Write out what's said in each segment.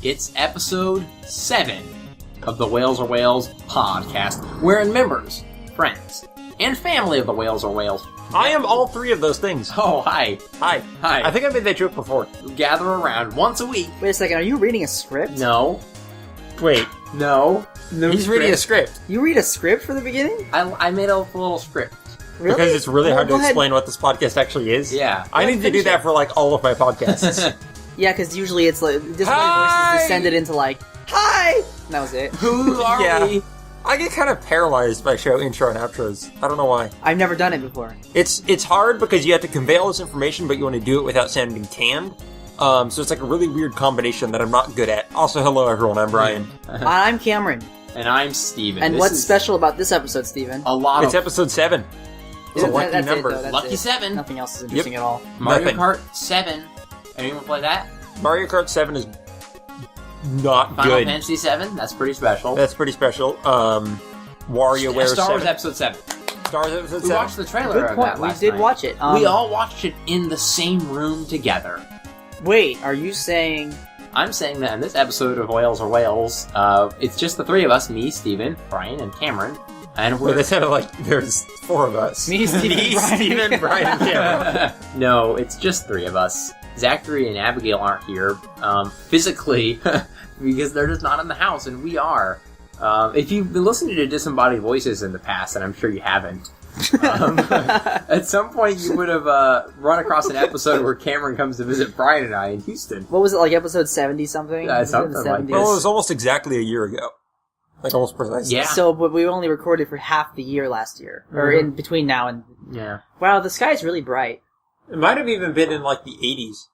It's episode 7 of the Whales Are Whales podcast, wherein members, friends, and family of the Whales Are Whales. I am all three of those things. Oh, hi. Hi. Hi. I think I made that joke before. Gather around once a week. Wait a second, are you reading a script? No. Wait. No. He's reading a script. You read a script for the beginning? I made a little script. Really? Because it's really hard to Go ahead. explain what this podcast actually is. Yeah. I need to do that for, like, all of my podcasts. Yeah, because usually it's like, this Hi! voice is descended into like, hi! And that was it. Who are Yeah. we? I get kind of paralyzed by show intro and outros. I don't know why. I've never done it before. It's hard because you have to convey all this information, but you want to do it without sounding canned. So it's like a really weird combination that I'm not good at. Also, hello everyone, I'm Brian. I'm Cameron. And I'm Stephen. And This what's is special about this episode, Stephen? A lot It's of episode 7. It's a lucky That's number. It, though. That's Lucky it. 7. Nothing else is interesting at all. Mario Nothing. Kart 7. Anyone play that? Mario Kart 7 is not Final good. Fantasy 7. That's pretty special. That's pretty special. WarioWare Star Wars 7. Episode 7. Star Wars Episode We 7. watched the trailer Good of point. that We last did night. watch it. We all watched it in the same room together. Wait, are you saying... I'm saying that in this episode of Whales Are Whales, it's just the three of us, me, Stephen, Brian, and Cameron. And Well, we're... they sounded like there's 4 of us. Me, Stephen, Brian. Stephen, Brian, and Cameron. No, it's just 3 of us. Zachary and Abigail aren't here, physically, because they're just not in the house, and we are. If you've been listening to Disembodied Voices in the past, and I'm sure you haven't, at some point you would have run across an episode where Cameron comes to visit Brian and I in Houston. What was it, like episode 70-something? Something like Well, it this. was almost exactly a year ago. Like, almost precisely. Yeah. So, but we only recorded for half the year last year. Or in between now and... Yeah. Wow, the sky's really bright. It might have even been in, like, the 80s.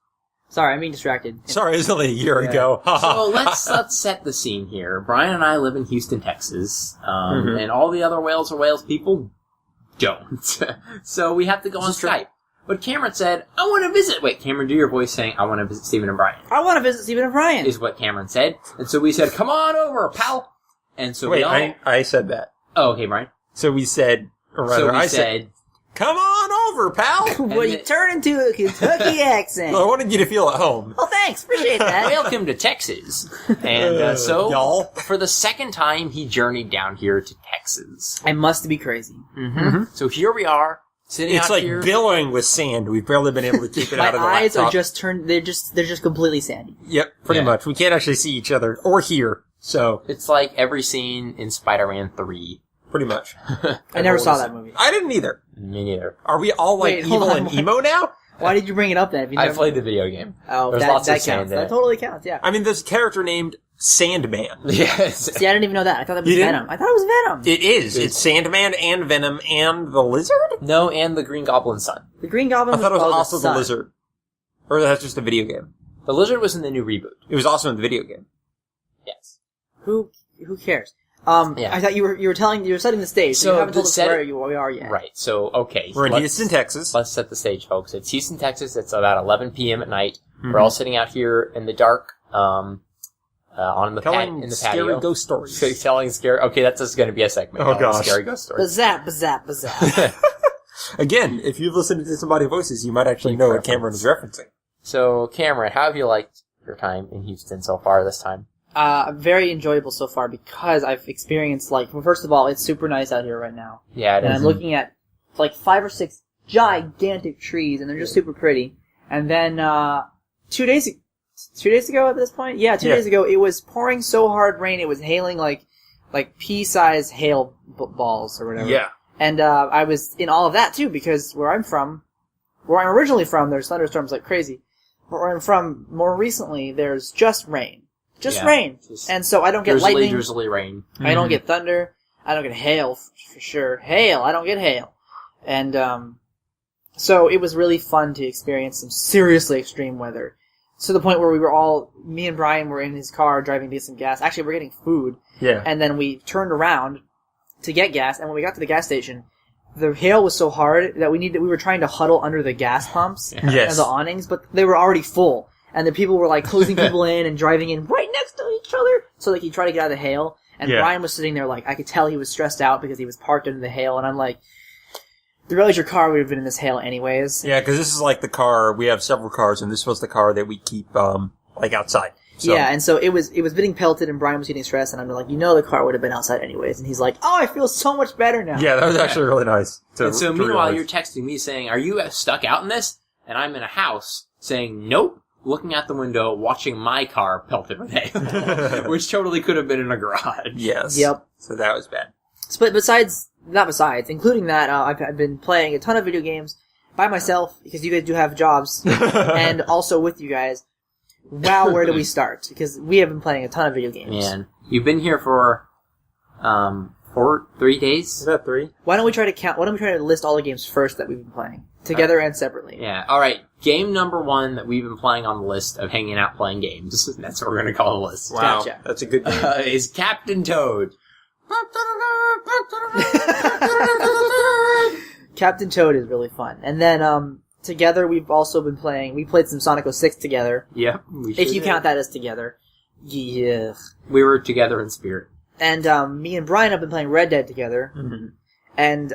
Sorry, I'm being distracted. Sorry, it was only a year Yeah. ago. So let's set the scene here. Brian and I live in Houston, Texas, and all the other Whales Are Whales people don't. So we have to go on Skype. But Cameron said, I want to visit... Wait, Cameron, do your voice saying, I want to visit Stephen and Bryan. I want to visit Stephen and Bryan. Is what Cameron said. And so we said, come on over, pal. And so Wait, we all... I said that. Oh, okay, Brian. So we said, or rather, So we I said... come on over, pal! Well, you turn into a Kentucky accent. Well, I wanted you to feel at home. Oh, thanks. Appreciate that. Welcome to Texas. And so, y'all. for the second time, he journeyed down here to Texas. I must be crazy. So here we are, sitting It's out like here. billowing with sand. We've barely been able to keep it My out of the eyes laptop. are just turned. They're just completely sandy. Yep, pretty Yeah. much. We can't actually see each other or hear, so It's like every scene in Spider-Man 3. pretty much. I never saw that movie. I didn't either. Me neither. Are we all like Wait, hold evil on, and what? emo now? Why did you bring it up then? If you I never... played the video game. Oh, There's that lots of counts. sand in That it. totally counts. Yeah. I mean, there's a character named Sandman. Yes. See, I didn't even know that. I thought that was You didn't? Venom. I thought it was Venom. It is. It's Sandman and Venom and the Lizard? No, and the Green Goblin's son. The Green Goblin. I thought it was called also the Sun. Lizard. Or that's just a video game. The lizard was in the new reboot. It was also in the video game. Yes. Who cares? Yeah. I thought you were setting the stage. So So you haven't told the us set- where we are yet. Right. So, okay. We're in let's- Houston, Texas. Let's set the stage, folks. It's Houston, Texas. It's about 11 p.m. at night. We're all sitting out here in the dark, on the Telling in the scary patio. ghost stories. Telling scary... Okay, that's just going to be a segment. Oh, telling gosh. Scary ghost stories. Bazap, bazap, bazap. Again, if you've listened to Somebody Voices, you might actually know what Cameron is referencing. So, Cameron, how have you liked your time in Houston so far this time? Very enjoyable so far because I've experienced well, first of all, it's super nice out here right now. Yeah, it And is. I'm looking at 5 or 6 gigantic trees, and they're just super pretty. And then 2 days ago at this point, yeah, 2 Yeah. days ago, it was pouring so hard rain, it was hailing like pea-sized hail balls or whatever. Yeah. And I was in all of that too because where I'm originally from, there's thunderstorms like crazy. But where I'm from, more recently, there's just rain. Just Yeah, rain. just And so I don't get lightning. drizzly rain. I don't get thunder. I don't get hail for sure. Hail. I don't get hail. And so it was really fun to experience some seriously extreme weather. To the point where me and Brian were in his car driving to get some gas. Actually, we're getting food. Yeah. And then we turned around to get gas. And when we got to the gas station, the hail was so hard that we were trying to huddle under the gas pumps Yes. and the awnings, but they were already full. And the people were closing people in and driving in right next to each other. So you try to get out of the hail. And Yeah. Brian was sitting there I could tell he was stressed out because he was parked under the hail. And I'm like, you realize your car would have been in this hail anyways. Yeah, because this is like the car, we have several cars, and this was the car that we keep, outside. So. Yeah, and so it was getting pelted, and Brian was getting stressed, and I'm like, the car would have been outside anyways. And he's like, oh, I feel so much better now. Yeah, that was actually really nice. And so meanwhile, you're texting me saying, are you stuck out in this? And I'm in a house saying, nope, looking out the window, watching my car pelted with hail, which totally could have been in a garage. Yes. Yep. So that was bad. But including that, I've been playing a ton of video games by myself, because you guys do have jobs, and also with you guys. Wow, where do we start? Because we have been playing a ton of video games. Man, you've been here for 3 days? Is that 3? Why don't we try to list all the games first that we've been playing, together and separately? Yeah, alright. Game number 1 that we've been playing on the list of hanging out playing games, that's what we're going to call the list. Wow, Gotcha. that's a good game. Is Captain Toad. Captain Toad is really fun. And then, together we've also been we played some Sonic 06 together. Yep. If you count that as together. Yeah. We were together in spirit. And, me and Brian have been playing Red Dead together. Mm-hmm. And,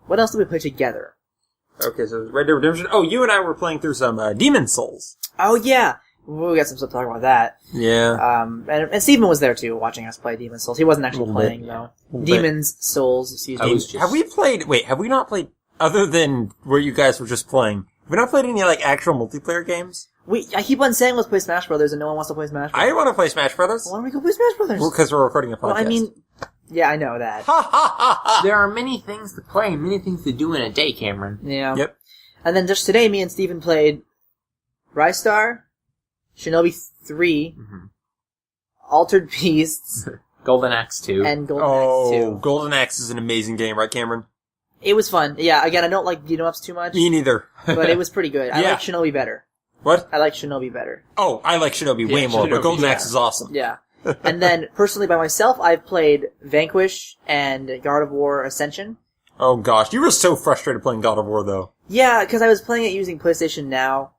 what else did we play together? Okay, so Red Dead Redemption. Oh, you and I were playing through some Demon Souls. Oh, yeah. We got some stuff to talk about that. Yeah. And Stephen was there too, watching us play Demon's Souls. He wasn't actually playing, though. Demon's Souls, excuse me. Have we not played, other than where you guys were just playing, have we not played any, actual multiplayer games? I keep on saying let's play Smash Brothers, and no one wants to play Smash Brothers. I want to play Smash Brothers. Why don't we go play Smash Brothers? Well, because we're recording a podcast. Well, I mean, yeah, I know that. There are many things to play, many things to do in a day, Cameron. Yeah. Yep. And then just today, me and Stephen played Rise Star, Shinobi 3, Altered Beasts, Golden Axe 2. and Golden Axe 2. Golden Axe is an amazing game, right, Cameron? It was fun. Yeah, again, I don't like beat-em-ups too much, Me neither. but it was pretty good. I Yeah. like Shinobi better. What? I like Shinobi better. Oh, I like Shinobi way more, but Shinobi, Golden yeah. Axe is awesome. Yeah. And then, personally, by myself, I've played Vanquish and God of War Ascension. Oh gosh, you were so frustrated playing God of War, though. Yeah, because I was playing it using PlayStation Now,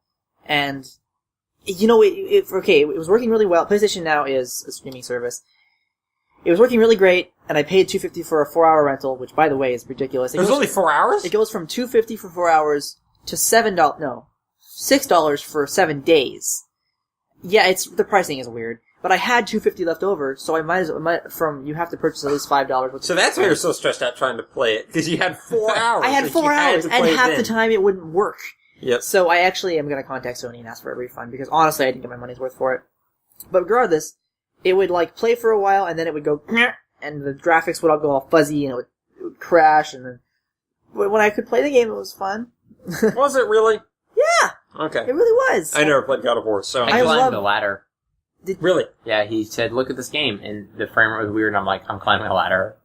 and, it was working really well. PlayStation Now is a streaming service. It was working really great, and I paid $2.50 for a 4-hour rental, which, by the way, is ridiculous. It was only 4 hours? It goes from $2.50 for 4 hours to $6 for 7 days. Yeah, the pricing is weird. But I had $2.50 left over, so I you have to purchase at least $5. So that's why you're so stressed out trying to play it, because you had 4 hours. I had 4 hours, and half the time it wouldn't work. Yep. So I actually am going to contact Sony and ask for a refund, because honestly I didn't get my money's worth for it. But regardless, it would play for a while, and then it would go, and the graphics would all go all fuzzy, and it would crash, and then when I could play the game, it was fun. Was it really? Yeah! Okay. It really was. I never played God of War, so... I climbed the ladder. Really? Yeah, he said, look at this game, and the frame rate was weird, and I'm like, I'm climbing a ladder.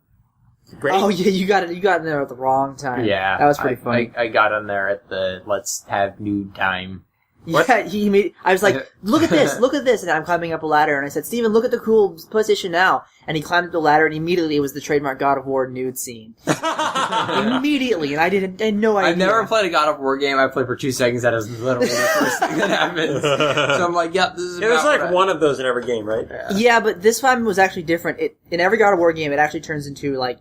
Great. Oh yeah, you got in there at the wrong time. Yeah. That was pretty funny. I got in there at the let's have nude time. What? Yeah, I was like, look at this, and I'm climbing up a ladder, and I said, Steven, look at the cool PlayStation Now. And he climbed up the ladder, and immediately it was the trademark God of War nude scene. Immediately, and I had no idea. I've never played a God of War game. I played for 2 seconds. That is literally the first thing that happens. So I'm like, yep, this is There's about one of those in every game, right? Yeah, but this time was actually different. In every God of War game, it actually turns into, a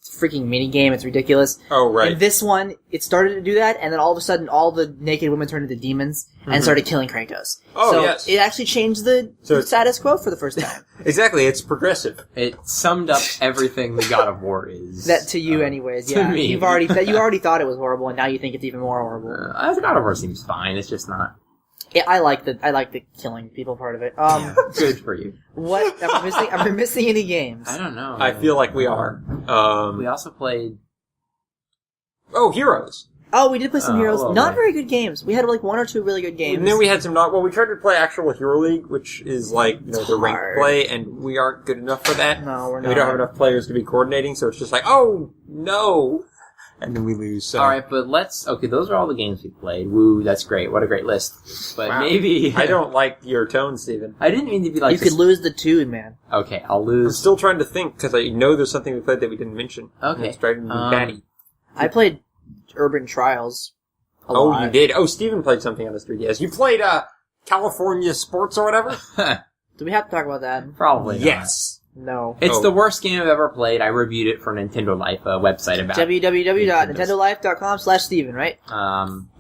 freaking mini game. It's ridiculous. Oh, right. In this one, it started to do that, and then all of a sudden, all the naked women turned into demons and started killing Kratos. Oh, so yes. it actually changed the status quo for the first time. Exactly, it's progressive. It summed up everything the God of War is. That to you, anyways. To Yeah, me. you already thought it was horrible, and now you think it's even more horrible. The God of War seems fine. It's just not. Yeah, I like the killing people part of it. Good for you. What am I missing? Am I missing any games? I don't know. I feel like we are. We also played. Oh, Heroes. Oh, we did play some Heroes. well, Not right. very good games. We had 1 or 2 really good games. And then we had some we tried to play actual Hero League, which is the ranked hard. play, and we aren't good enough for that. No, we're And not. we don't have enough players to be coordinating, so it's just oh, no! And then we lose, so. Alright, but those are all the games we played. Woo, that's great. What a great list. But Wow. maybe... I don't like your tone, Steven. I didn't mean to be like You could lose the tune, man. Okay, I'll I'm lose... still trying to think, because I know there's something we played that we didn't mention. Okay. And it's driving me batty. I played Urban Trials. A Oh, lot. you did? Oh, Steven played something on this 3DS. You played, California Sports or whatever? Do we have to talk about that? Probably not. Yes. No. It's the worst game I've ever played. I reviewed it for Nintendo Life, a website about www.nintendolife.com/Steven, right?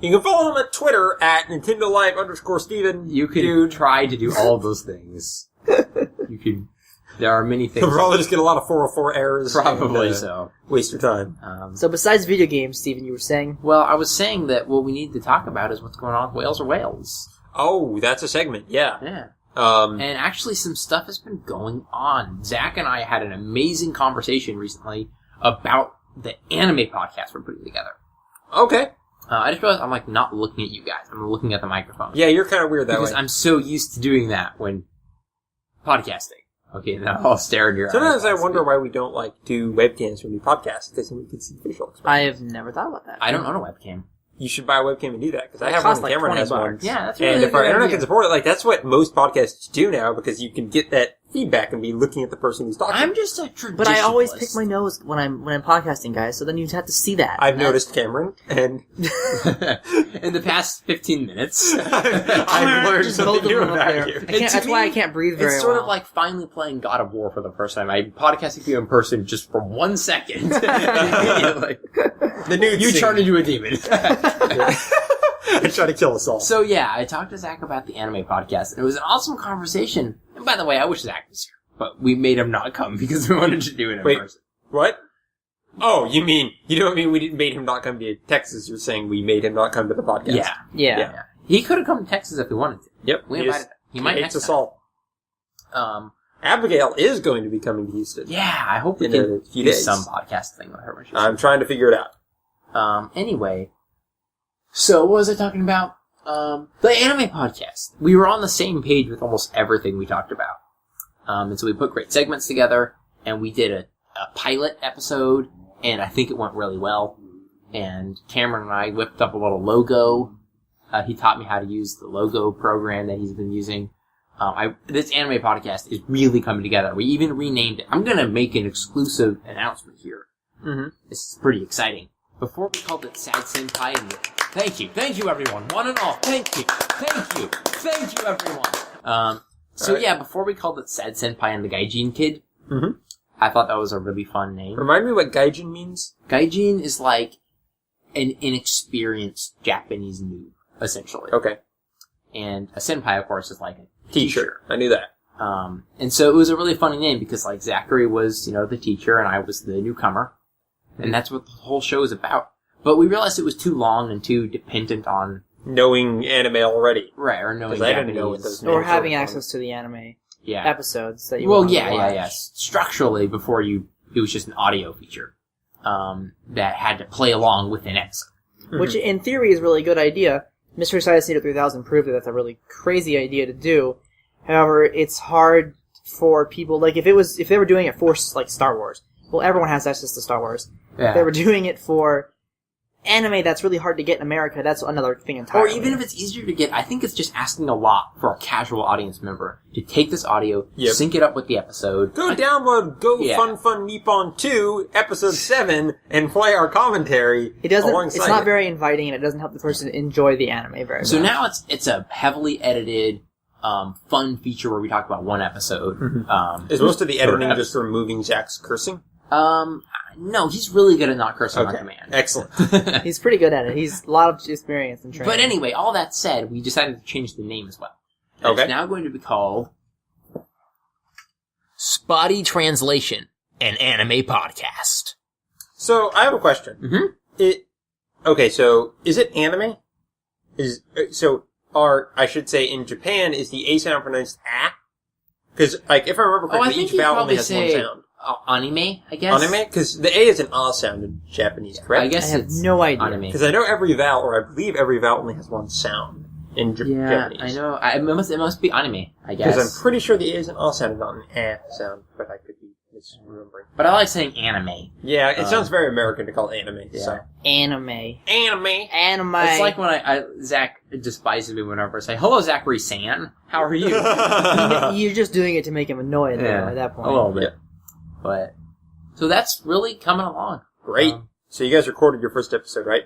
You can follow him at Twitter at NintendoLife_Steven. You can try to do all of those things. There are many things. You'll probably just get a lot of 404 errors. Probably and, so. Waste your time. So besides video games, Steven, you were saying? Well, I was saying that what we need to talk about is what's going on with Whales or Whales. Oh, that's a segment, yeah. Yeah. And actually some stuff has been going on. Zach and I had an amazing conversation recently about the anime podcast we're putting together. Okay. I just realized I'm like not looking at you guys. I'm looking at the microphone. Yeah, you're kind of weird that because way. I'm so used to doing that when podcasting. Okay, now I'll stare in your eyes. Sometimes I wonder why we don't do webcams when we podcast, because we can see facial expressions. I have never thought about that. I don't own a webcam. You should buy a webcam and do that, because I It have one costs and Cameron like has one. $20. Yeah, that's really And if a our good internet idea. can support it, that's what most podcasts do now, because you can get that feedback and be looking at the person who's talking. I'm just a traditionalist. But I always pick my nose when I'm podcasting, guys, so then you'd have to see that. I've noticed Cameron, and in the past 15 minutes, I've learned Just something both of new them up about there. you. That's why I can't breathe very It's sort well. of like finally playing God of War for the first time. I podcasted to you in person just for 1 second. Like, The nude you scene. turn into a demon. I try to kill us all. So yeah, I talked to Zach about the anime podcast, and it was an awesome conversation. And by the way, I wish Zach was here, but we made him not come because we wanted to do it in person. What? Oh, you don't mean we made him not come to Texas, you're saying we made him not come to the podcast. Yeah. He could have come to Texas if he wanted to. Yep. We invited him. He might hates next us time. all. Abigail is going to be coming to Houston. Yeah, I hope we In can a few do days. some podcast thing with her. I'm trying to figure it out. Anyway, so what was I talking about? The anime podcast. We were on the same page with almost everything we talked about. And so we put great segments together, and we did a pilot episode, and I think it went really well. And Cameron and I whipped up a little logo. He taught me how to use the logo program that he's been using. This anime podcast is really coming together. We even renamed it. I'm going to make an exclusive announcement here. Mm-hmm. This is pretty exciting. Before we called it Sad Senpai, and thank you everyone, one and all, thank you everyone. Right. Yeah, before we called it Sad Senpai and the Gaijin Kid, Mm-hmm. I thought that was a really fun name. Remind me what gaijin means? Gaijin is like an inexperienced Japanese noob, essentially. Okay. And a senpai, of course, is like a Teacher. I knew that. And so it was a really funny name because, like, Zachary was, the teacher and I was the newcomer. And that's what the whole show is about. But we realized it was too long and too dependent on... Knowing anime already. Right, or knowing 'Cause I Japanese. didn't know what those Or names having were. access to the anime Yeah. episodes that you Well, wanted to watch. yes. Structurally, before it was just an audio feature. That had to play along with an episode. Which, in theory, is a really good idea. Mystery Science Theater 3000 proved that that's a really crazy idea to do. However, it's hard for people, like, if they were doing it for, like, Star Wars, well, everyone has access to Star Wars. Yeah. If they were doing it for anime that's really hard to get in America, that's another thing entirely. Or even if it's easier to get, I think it's just asking a lot for a casual audience member to take this audio, Yep. sync it up with the episode. Go download Yeah. Fun Nippon 2, Episode 7, and play our commentary It doesn't, alongside it's not it. very inviting, and it doesn't help the person enjoy the anime very So much. now it's a heavily edited, fun feature where we talk about one episode. Is most of the editing per just removing Jack's cursing? No, he's really good at not cursing on command. Excellent. He's pretty good at it. He's a lot of experience and training. But anyway, all that said, we decided to change the name as well. And Okay. It's now going to be called Spotty Translation, an anime podcast. So, I have a question. Mm-hmm. So, is it anime? I should say, in Japan, is the A sound pronounced a? Because, like, if I remember correctly, each vowel only has one sound. Anime, I guess. Anime? Because the A is an A sound in Japanese, correct? I guess I have it's no idea. anime. Because I know every vowel, or I believe every vowel only has one sound in Yeah, Japanese. I know. It must be anime, I guess. Because I'm pretty sure the A is an A sound and not an A sound, but I could be misremembering. But I like saying anime. Yeah, it sounds very American to call it anime, Yeah. so. Anime. Anime! Anime. It's like when Zach despises me whenever I say, "Hello, Zachary San. How are you?" You're just doing it to make him annoyed, though, at that point. a little bit. Yeah. But so that's really coming along. Great. So you guys recorded your first episode, right?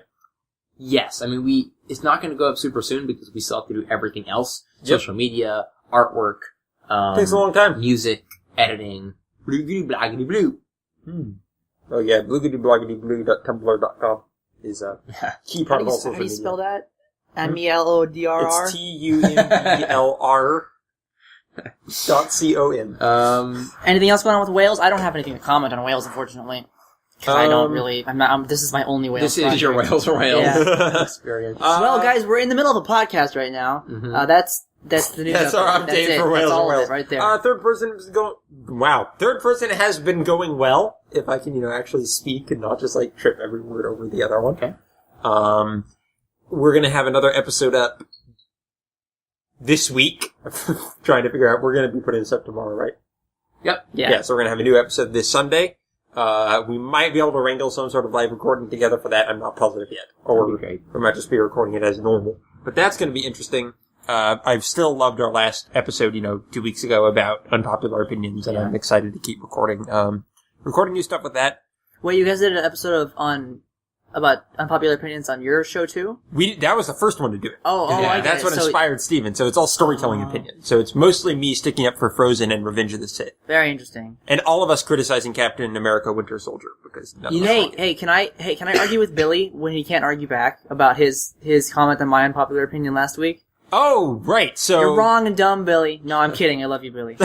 Yes, I mean it's not going to go up super soon because we still have to do everything else: Yep. social media, artwork, Takes a long time. music, editing. Bloogity bloggity blue. Oh yeah, bloogitybloggitybblue.tumblr.com is a key part of all social media. How do you spell that? MELODRR? It's TUMBLR.com. Anything else going on with Wales? I don't have anything to comment on Wales, unfortunately. Because I don't really... this is my only Wales This is your Wales experience. Well, guys, we're in the middle of a podcast right now. Mm-hmm. That's the news. That's our update for Wales. That's all Wales. of it right there. Third person is going... Wow. Third person has been going well, if I can, actually speak and not just, trip every word over the other one. Okay. We're gonna have another episode up this week. Trying to figure out, we're gonna be putting this up tomorrow, right? Yep. Yeah, so we're gonna have a new episode this Sunday. We might be able to wrangle some sort of live recording together for that. I'm not positive yet. Or we might just be recording it as normal. But that's gonna be interesting. I've still loved our last episode, 2 weeks ago about unpopular opinions, and I'm excited to keep recording new stuff with that. Wait, you guys did an episode about unpopular opinions on your show too? That was the first one to do it. I get that's it. what inspired Stephen. So it's all storytelling opinions. So it's mostly me sticking up for Frozen and Revenge of the Sith. Very interesting. And all of us criticizing Captain America Winter Soldier because can I argue with Billy when he can't argue back about his comment on my unpopular opinion last week? Oh, right. So you're wrong and dumb, Billy. No, I'm kidding. I love you, Billy.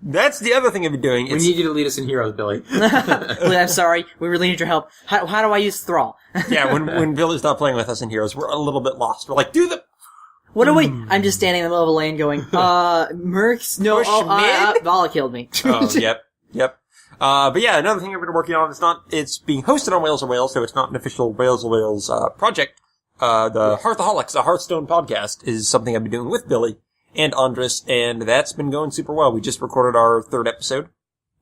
That's the other thing I've been doing. We need you to lead us in Heroes, Billy. Billy, I'm sorry. We really need your help. How do I use Thrall? Yeah, when Billy's not playing with us in Heroes, we're a little bit lost. We're like, do the... What do we... I'm just standing in the middle of a lane going, Mercs? No, Vala killed me. Oh, yep. But yeah, another thing I've been working on, it's being hosted on Wales and Wales, so it's not an official Wales and Wales project. The Hearthaholics, a Hearthstone podcast, is something I've been doing with Billy and Andres, and that's been going super well. We just recorded our third episode,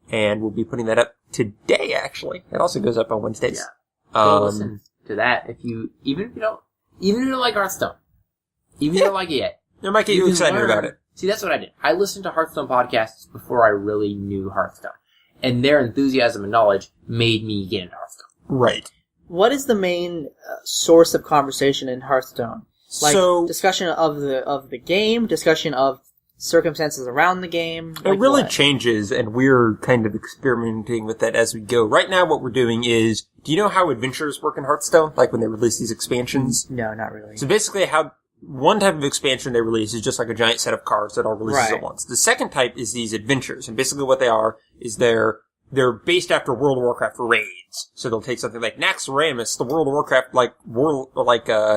and we'll be putting that up today, actually. It also goes up on Wednesdays. Yeah. Go listen to that even if you don't like Hearthstone. Even if you don't like it yet. It might get you excited about it. See, that's what I did. I listened to Hearthstone podcasts before I really knew Hearthstone. And their enthusiasm and knowledge made me get into Hearthstone. Right. What is the main source of conversation in Hearthstone? Discussion of the game, discussion of circumstances around the game. It really changes, and we're kind of experimenting with that as we go. Right now, what we're doing is, do you know how adventures work in Hearthstone? Like when they release these expansions? No, not really. So basically, how one type of expansion they release is just like a giant set of cards that all releases at once. The second type is these adventures, and basically what they are is they're based after World of Warcraft raids. So they'll take something like Naxxramas, the World of Warcraft,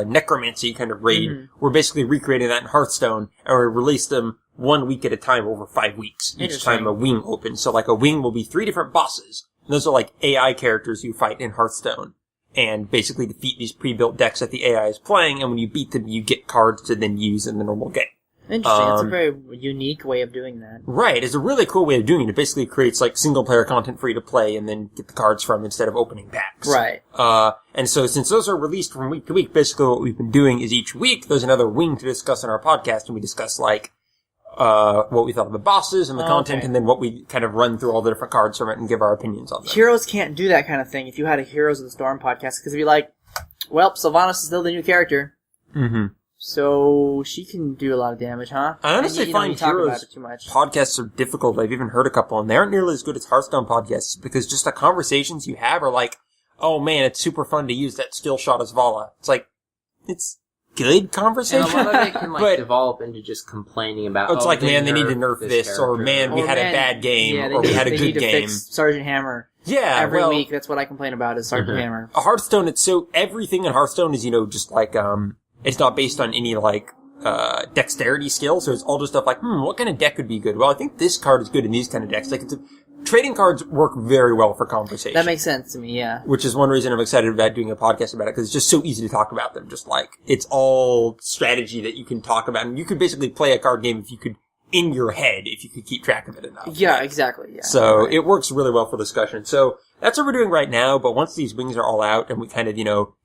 necromancy kind of raid. Mm-hmm. We're basically recreating that in Hearthstone, and we release them 1 week at a time over 5 weeks. Each time a wing opens. So a wing will be 3 different bosses. And those are AI characters you fight in Hearthstone. And basically defeat these pre-built decks that the AI is playing, and when you beat them, you get cards to then use in the normal game. Interesting. It's a very unique way of doing that. Right. It's a really cool way of doing it. It basically creates single-player content for you to play and then get the cards from instead of opening packs. Right. And so since those are released from week to week, basically what we've been doing is each week there's another wing to discuss on our podcast, and we discuss what we thought of the bosses and the content, and then what we kind of run through all the different cards from it and give our opinions on them. Heroes can't do that kind of thing if you had a Heroes of the Storm podcast, because it'd be like, well, Sylvanas is still the new character. Mm-hmm. So she can do a lot of damage, huh? I honestly find Heroes podcasts are difficult. I've even heard a couple, and they aren't nearly as good as Hearthstone podcasts, because just the conversations you have are like, oh man, it's super fun to use that skill shot as Vala. It's good conversation. And a lot of it can develop into just complaining about. It's man, they need to nerf this, or man, we had a bad game, or we had a good game. Fix Sergeant Hammer. Yeah, every week. That's what I complain about is Sergeant Hammer. Hearthstone, everything in Hearthstone is just it's not based on any dexterity skill, so it's all just stuff what kind of deck would be good? Well, I think this card is good in these kind of decks. Trading cards work very well for conversation. That makes sense to me, yeah. Which is one reason I'm excited about doing a podcast about it, because it's just so easy to talk about them. Just it's all strategy that you can talk about, and you could basically play a card game in your head, if you could keep track of it enough. Yeah, exactly, yeah. So it works really well for discussion. So that's what we're doing right now, but once these wings are all out, and we kind of,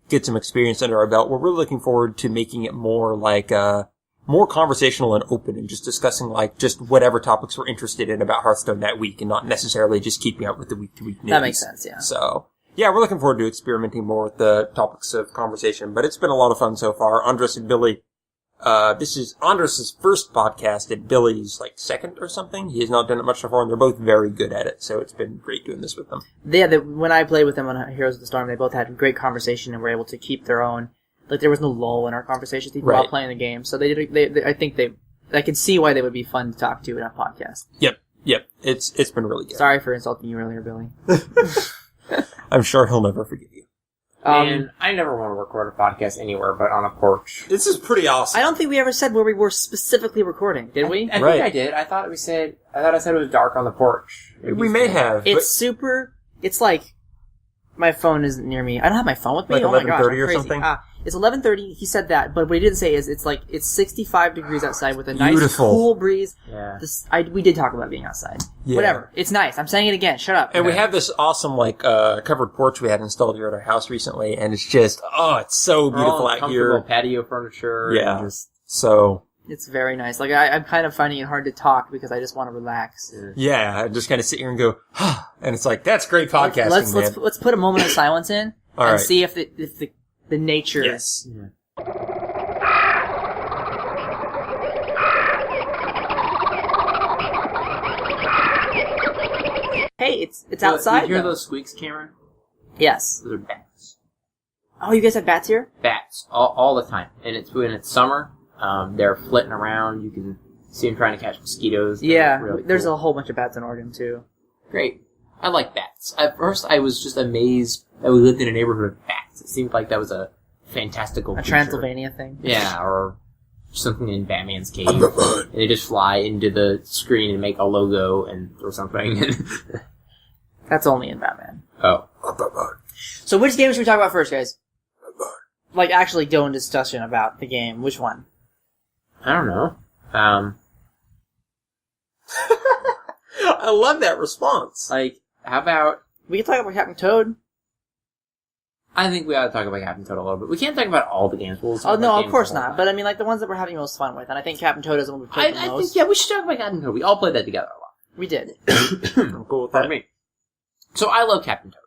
get some experience under our belt, we're really looking forward to making it more more conversational and open, and just discussing just whatever topics we're interested in about Hearthstone that week, and not necessarily just keeping up with the week-to-week news. That makes sense, yeah. So, yeah, we're looking forward to experimenting more with the topics of conversation, but it's been a lot of fun so far. Andres and Billy This is Andres' first podcast and Billy's, second or something. He has not done it much before, and they're both very good at it, so it's been great doing this with them. Yeah, when I played with them on Heroes of the Storm, they both had great conversation and were able to keep their own. There was no lull in our conversations, even while playing the game. So I can see why they would be fun to talk to in a podcast. Yep. It's been really good. Sorry for insulting you earlier, Billy. I'm sure he'll never forgive you. And I never want to record a podcast anywhere but on a porch. This is pretty awesome. I don't think we ever said where we were specifically recording, did we? I think I did. I thought I said it was dark on the porch. We may have. It's like my phone isn't near me. I don't have my phone with me. Like 11:30 or crazy. something? It's 11:30. He said that, but what he didn't say is it's 65 degrees outside with a nice Beautiful. cool breeze. Yeah. We did talk about being outside. Yeah. Whatever. It's nice. I'm saying it again. Shut up. And we have this awesome, covered porch we had installed here at our house recently, and it's just, it's so beautiful out here. Patio furniture. Yeah. And just, so. It's very nice. I'm kind of finding it hard to talk because I just want to relax. Yeah, I just kind of sit here and go, and it's that's great podcasting, man. Let's put a moment of silence in and right. see if the nature. Yes. Yeah. Hey, it's outside. You hear though. those squeaks, Cameron? Yes. Those are bats. Oh, you guys have bats here? Bats all the time, and it's when it's summer. They're flitting around. You can see them trying to catch mosquitoes. Yeah, Really there's cool. a whole bunch of bats in Oregon too. Great. I like bats. At first, I was just amazed that we lived in a neighborhood of bats. It seemed like that was a fantastical A creature. Transylvania thing. Yeah, or something in Batman's cave. And they just fly into the screen and make a logo or something. That's only in Batman. Oh. So which game should we talk about first, guys? Actually go in discussion about the game. Which one? I don't know. I love that response. How about... We can talk about Captain Toad. I think we ought to talk about Captain Toad a little bit. We can't talk about all the games. We'll Oh, no, of course not. But I mean, the ones that we're having most fun with. And I think Captain Toad is the one we played the I most. think, we should talk about Captain Toad. We all played that together a lot. We did. I'm cool with that. Pardon me. So I love Captain Toad.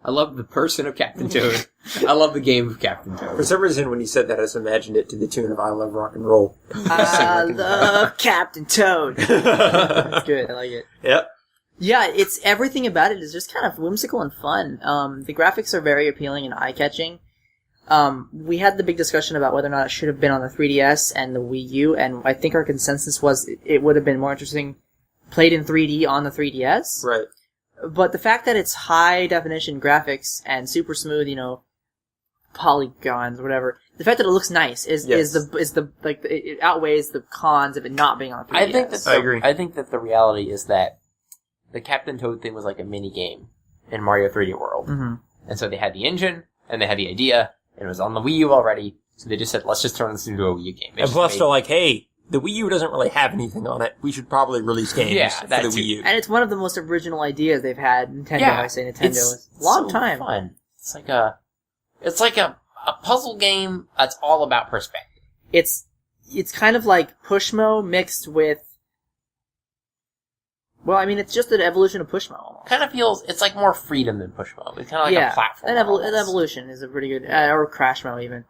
I love the person of Captain Toad. I love the game of Captain For Toad. some reason, when you said that, I just imagined it to the tune of I Love Rock and Roll. I love Captain Toad. That's good. I like it. Yep. Yeah, everything about it is just kind of whimsical and fun. The graphics are very appealing and eye-catching. We had the big discussion about whether or not it should have been on the 3DS and the Wii U, and I think our consensus was it would have been more interesting played in 3D on the 3DS. Right. But the fact that it's high-definition graphics and super smooth, polygons or whatever, the fact that it looks nice it outweighs the cons of it not being on 3DS. I agree. I think that the reality is that the Captain Toad thing was like a mini game in Mario 3D World. Mm-hmm. And so they had the engine, and they had the idea, and it was on the Wii U already, so they just said, let's just turn this into a Wii U game. And plus, they're like, hey, the Wii U doesn't really have anything on it. We should probably release games for the Wii U. And it's one of the most original ideas they've had. Nintendo, I say Nintendo. It's long so time. Fun. It's like a puzzle game that's all about perspective. It's kind of like Pushmo mixed with... Well, I mean, it's just an evolution of Pushmo almost. Kind of feels, it's like more freedom than Pushmo. It's kind of like a platform. An evolution is a pretty good... or Crashmo even.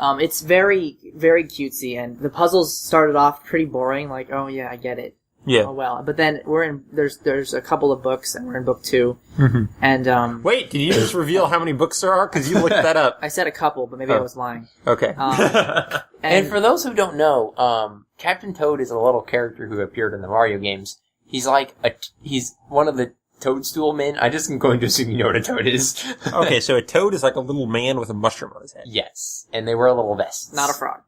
It's very, very cutesy, and the puzzles started off pretty boring, like, oh yeah, I get it. Yeah. Oh well. But then there's a couple of books, and we're in book 2. Mm-hmm. And, Wait, did you just reveal how many books there are? Because you looked that up. I said a couple, but maybe I was lying. Okay. And for those who don't know, Captain Toad is a little character who appeared in the Mario games. He's he's one of the Toadstool men. I just am going to assume you know what a toad is. Okay, so a toad is like a little man with a mushroom on his head. Yes. And they wear little vests. Not a frog.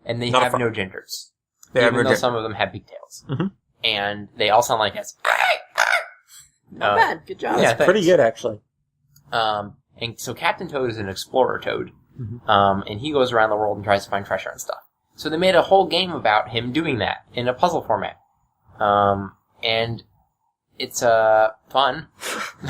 And they Not a have frog. no genders. They have even no though gen- some of them have big tails. Mhm. And they all sound like this. Not bad. Good job. Yeah, That's pretty good, actually. And so Captain Toad is an explorer toad. Mhm. And he goes around the world and tries to find treasure and stuff. So they made a whole game about him doing that in a puzzle format. And it's fun.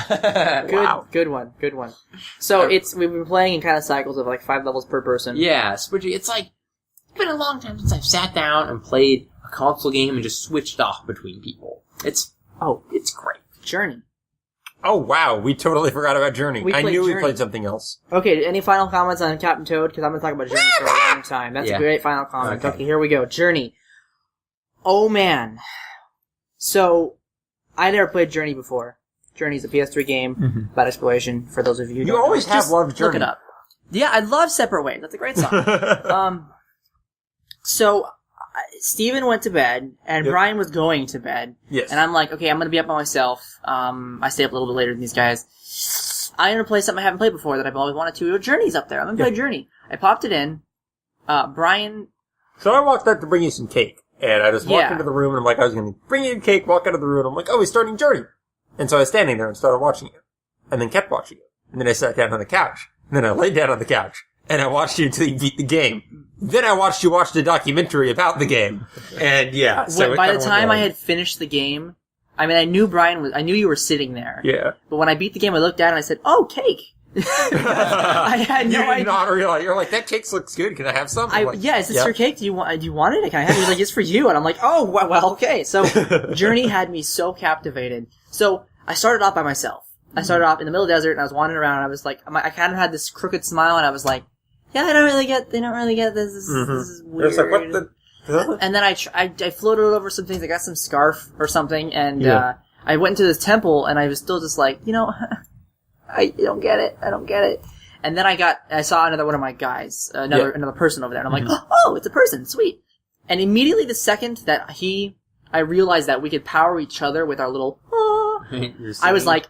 Good, good one. So we've been playing in kind of cycles of like 5 levels per person. Yeah, it's been a long time since I've sat down and played a console game and just switched off between people. It's great. Journey. Oh, wow. We totally forgot about Journey. I knew we played something else. Okay, any final comments on Captain Toad? Because I'm going to talk about Journey for a long time. That's a great final comment. Okay, here we go. Journey. Oh, man. So, I never played Journey before. Journey's a PS3 game about exploration, for those of you who don't know. You always have loved Journey. Look it up. Yeah, I love Separate Ways. That's a great song. So, Stephen went to bed, and Bryan was going to bed. Yes. And I'm like, okay, I'm going to be up by myself. I stay up a little bit later than these guys. I'm going to play something I haven't played before that I've always wanted to. Journey's up there. I'm going to play Journey. I popped it in. Bryan... So I walked out to bring you some cake, and I just walked into the room, and I'm like, I was going to bring you cake, walk out of the room, and I'm like, oh, he's starting Journey. And so I was standing there and started watching it. And then kept watching it. And then I sat down on the couch. And then I laid down on the couch. And I watched you until you beat the game. Then I watched you watch the documentary about the game. And yeah. So by the time I had finished the game, I mean, I knew I knew you were sitting there. Yeah. But when I beat the game, I looked down and I said, oh, cake. I had no idea. You did not realize. You're like, that cake looks good. Can I have some? Is this your cake? Do you want it? Can I have it? He's like, it's for you. And I'm like, oh, well, okay. So Journey had me so captivated. So I started off by myself. I started off in the middle of the desert and I was wandering around and I was like, I kind of had this crooked smile and I was like, yeah, they don't really get this. This is weird. It's like, what the... And then I floated over some things. I got some scarf or something, and I went into this temple, and I was still just like, I don't get it. I don't get it. And then I saw another one of my guys, another person over there, and I'm like, oh, it's a person, sweet. And immediately the second that I realized that we could power each other with our little, I was like,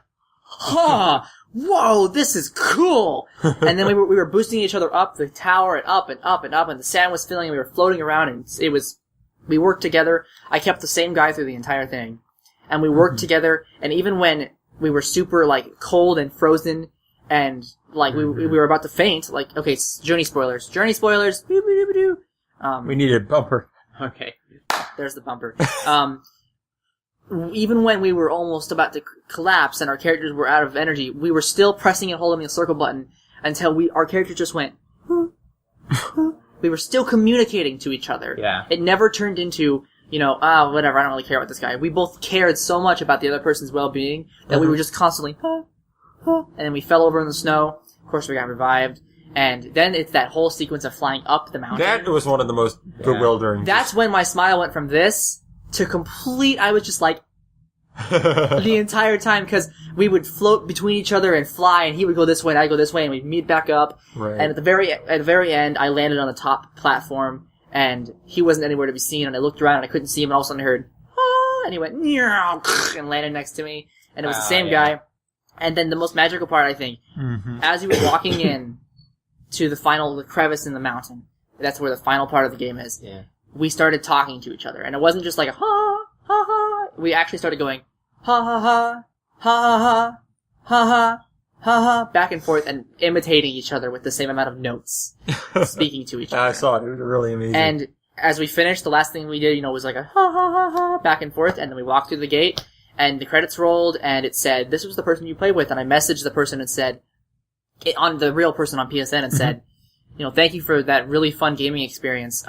whoa, this is cool! And then we were boosting each other up the tower and up and up and up, and the sand was filling, and we were floating around, and we worked together. I kept the same guy through the entire thing. And we worked together, and even when we were super, cold and frozen, and, we were about to faint, okay, Journey spoilers. We needed a bumper. Okay. There's the bumper. Even when we were almost about to collapse and our characters were out of energy, we were still pressing and holding the circle button until our characters just went, we were still communicating to each other. Yeah. It never turned into, whatever, I don't really care about this guy. We both cared so much about the other person's well-being that we were just constantly, and then we fell over in the snow. Of course, we got revived. And then it's that whole sequence of flying up the mountain. That was one of the most bewildering. That's when my smile went from this to complete, I was just like, the entire time, because we would float between each other and fly, and he would go this way and I'd go this way, and we'd meet back up. Right. And at the very end, I landed on the top platform, and he wasn't anywhere to be seen, and I looked around and I couldn't see him, and all of a sudden I heard, and he went, and landed next to me, and it was the same guy. And then the most magical part, I think, as he was walking in to the crevice in the mountain, that's where the final part of the game is. Yeah. We started talking to each other, and it wasn't just like a ha ha. We actually started going ha ha ha ha ha ha ha ha ha back and forth and imitating each other with the same amount of notes, speaking to each other. I saw it. It was really amazing. And as we finished, the last thing we did, was like a ha ha ha ha back and forth, and then we walked through the gate, and the credits rolled, and it said, "This was the person you played with," and I messaged the person and said, on the real person on PSN, and said, "Thank you for that really fun gaming experience.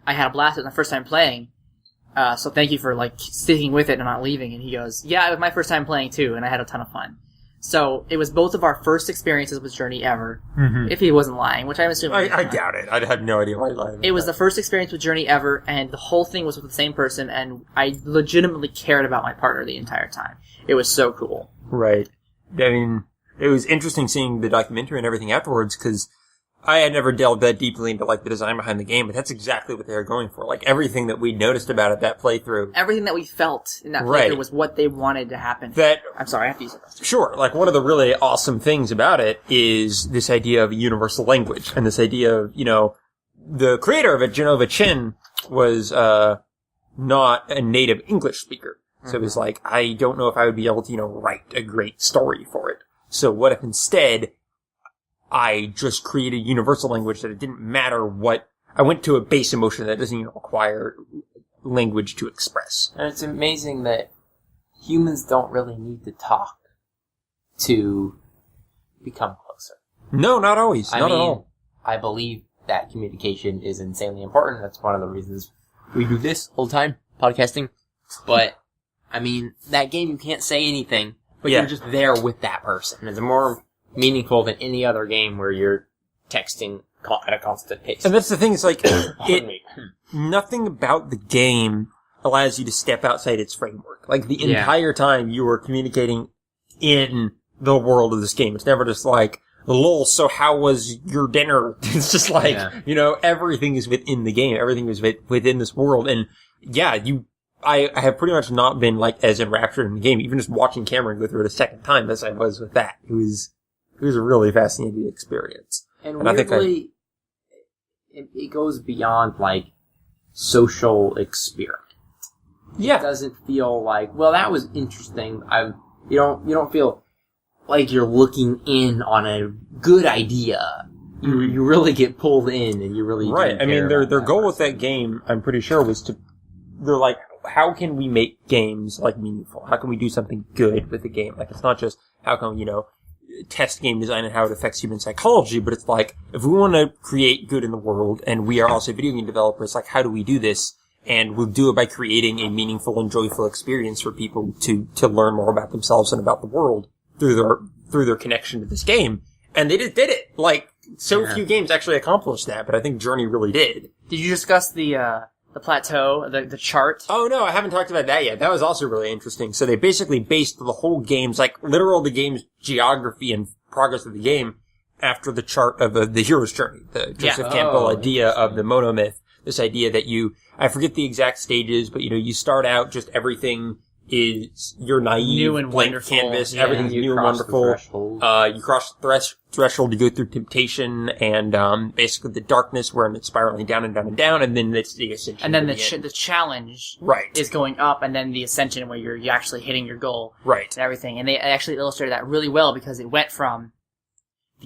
I had a blast with my first time playing. So thank you for sticking with it and not leaving." And he goes, "Yeah, it was my first time playing too, and I had a ton of fun." So it was both of our first experiences with Journey ever. If he wasn't lying, which I'm assuming. I doubt it. I had no idea why he lied. It was the first experience with Journey ever, and the whole thing was with the same person, and I legitimately cared about my partner the entire time. It was so cool. Right. I mean, it was interesting seeing the documentary and everything afterwards, because I had never delved that deeply into the design behind the game, but that's exactly what they were going for. Everything that we noticed about it, that playthrough. Everything that we felt in that playthrough was what they wanted to happen. I'm sorry, I have to use it. Sure. One of the really awesome things about it is this idea of a universal language, and this idea of, the creator of it, Genova Chin, was not a native English speaker. So it was I don't know if I would be able to, write a great story for it. So what if instead I just created a universal language that it didn't matter what... I went to a base emotion that doesn't even require language to express. And it's amazing that humans don't really need to talk to become closer. No, not always. Not at all. I believe that communication is insanely important. That's one of the reasons we do this all the time, podcasting. But, that game, you can't say anything. but Yeah. you're just there with that person. It's more meaningful than any other game where you're texting at a constant pace. And that's the thing, it's like, Pardon me. nothing about the game allows you to step outside its framework. Like, the Yeah. entire time you are communicating in the world of this game. It's never just like, lol, so how was your dinner? It's just like, everything is within the game. Everything is within this world. And yeah, I have pretty much not been like as enraptured in the game, even just watching Cameron go through it a second time as I was with that. It was a really fascinating experience. And I think weirdly, it goes beyond, like, social experiment. Yeah. It doesn't feel like, well, that was interesting. You don't feel like you're looking in on a good idea. You really get pulled in, and you really Right. do I mean, care their about goal that with that game, I'm pretty sure, was they're like, how can we make games, like, meaningful? How can we do something good with the game? Like, it's not just, how can we, test game design and how it affects human psychology, but it's like, if we want to create good in the world, and we are also video game developers, like, how do we do this? And we'll do it by creating a meaningful and joyful experience for people to learn more about themselves and about the world through their connection to this game. And they just did it. Like, few games actually accomplished that, but I think Journey really did. Did you discuss the plateau, the chart? Oh no, I haven't talked about that yet. That was also really interesting. So they basically based the whole game's, like, the game's geography and progress of the game after the chart of the hero's journey. The Joseph Campbell idea of the monomyth. This idea that I forget the exact stages, but you start out just everything is, you're naive, new and blank wonderful. canvas, Yeah. everything's new and wonderful. You cross the threshold, you go through temptation, and basically the darkness where it's spiraling down and down and down, and then it's the ascension. And then the challenge is going up, and then the ascension where you're actually hitting your goal. Right. And everything. And they actually illustrated that really well because the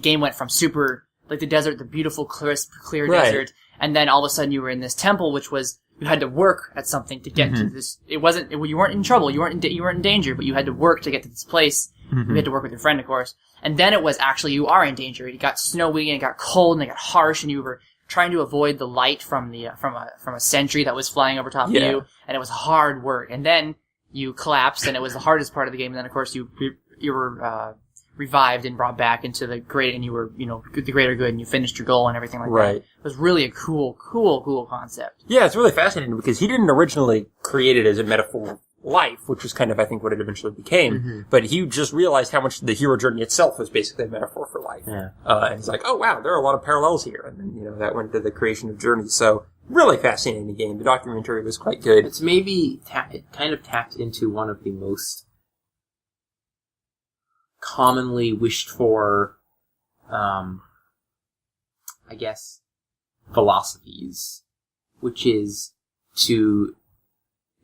game went from super, like the desert, the beautiful, crisp, clear desert, and then all of a sudden you were in this temple, which was, you had to work at something to get to this. You weren't in trouble, you weren't in danger, but you had to work to get to this place. You had to work with your friend, of course. And then it was actually, you are in danger. It got snowy, and it got cold, and it got harsh, and you were trying to avoid the light from a sentry that was flying over top of you, and it was hard work. And then you collapsed, and it was the hardest part of the game, and then of course you were, revived and brought back into the great, and you were, the greater good, and you finished your goal and everything like that. It was really a cool concept. Yeah, it's really fascinating because he didn't originally create it as a metaphor of life, which was kind of, I think, what it eventually became. But he just realized how much the hero journey itself was basically a metaphor for life. Yeah. And he's like, oh wow, there are a lot of parallels here. And then, that went to the creation of Journey. So, really fascinating game. The documentary was quite good. It's maybe, it kind of tapped into one of the most commonly wished for, I guess, philosophies, which is to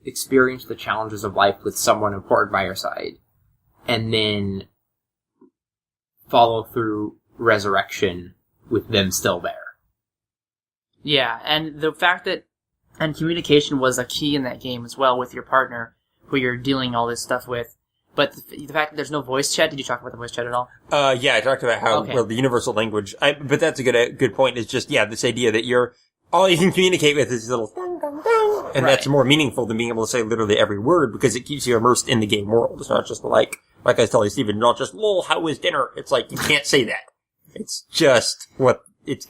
experience the challenges of life with someone important by your side, and then follow through resurrection with them still there. Yeah, and the fact that, and communication was a key in that game as well with your partner, who you're dealing all this stuff with. But the fact that there's no voice chat, did you talk about the voice chat at all? Yeah, I talked about how, well, the universal language, but that's a good point, is just, this idea that all you can communicate with is little dong, dong, dong, and that's more meaningful than being able to say literally every word, because it keeps you immersed in the game world. It's not just like I was telling Stephen, not just, lol, how was dinner? It's like, you can't say that. It's just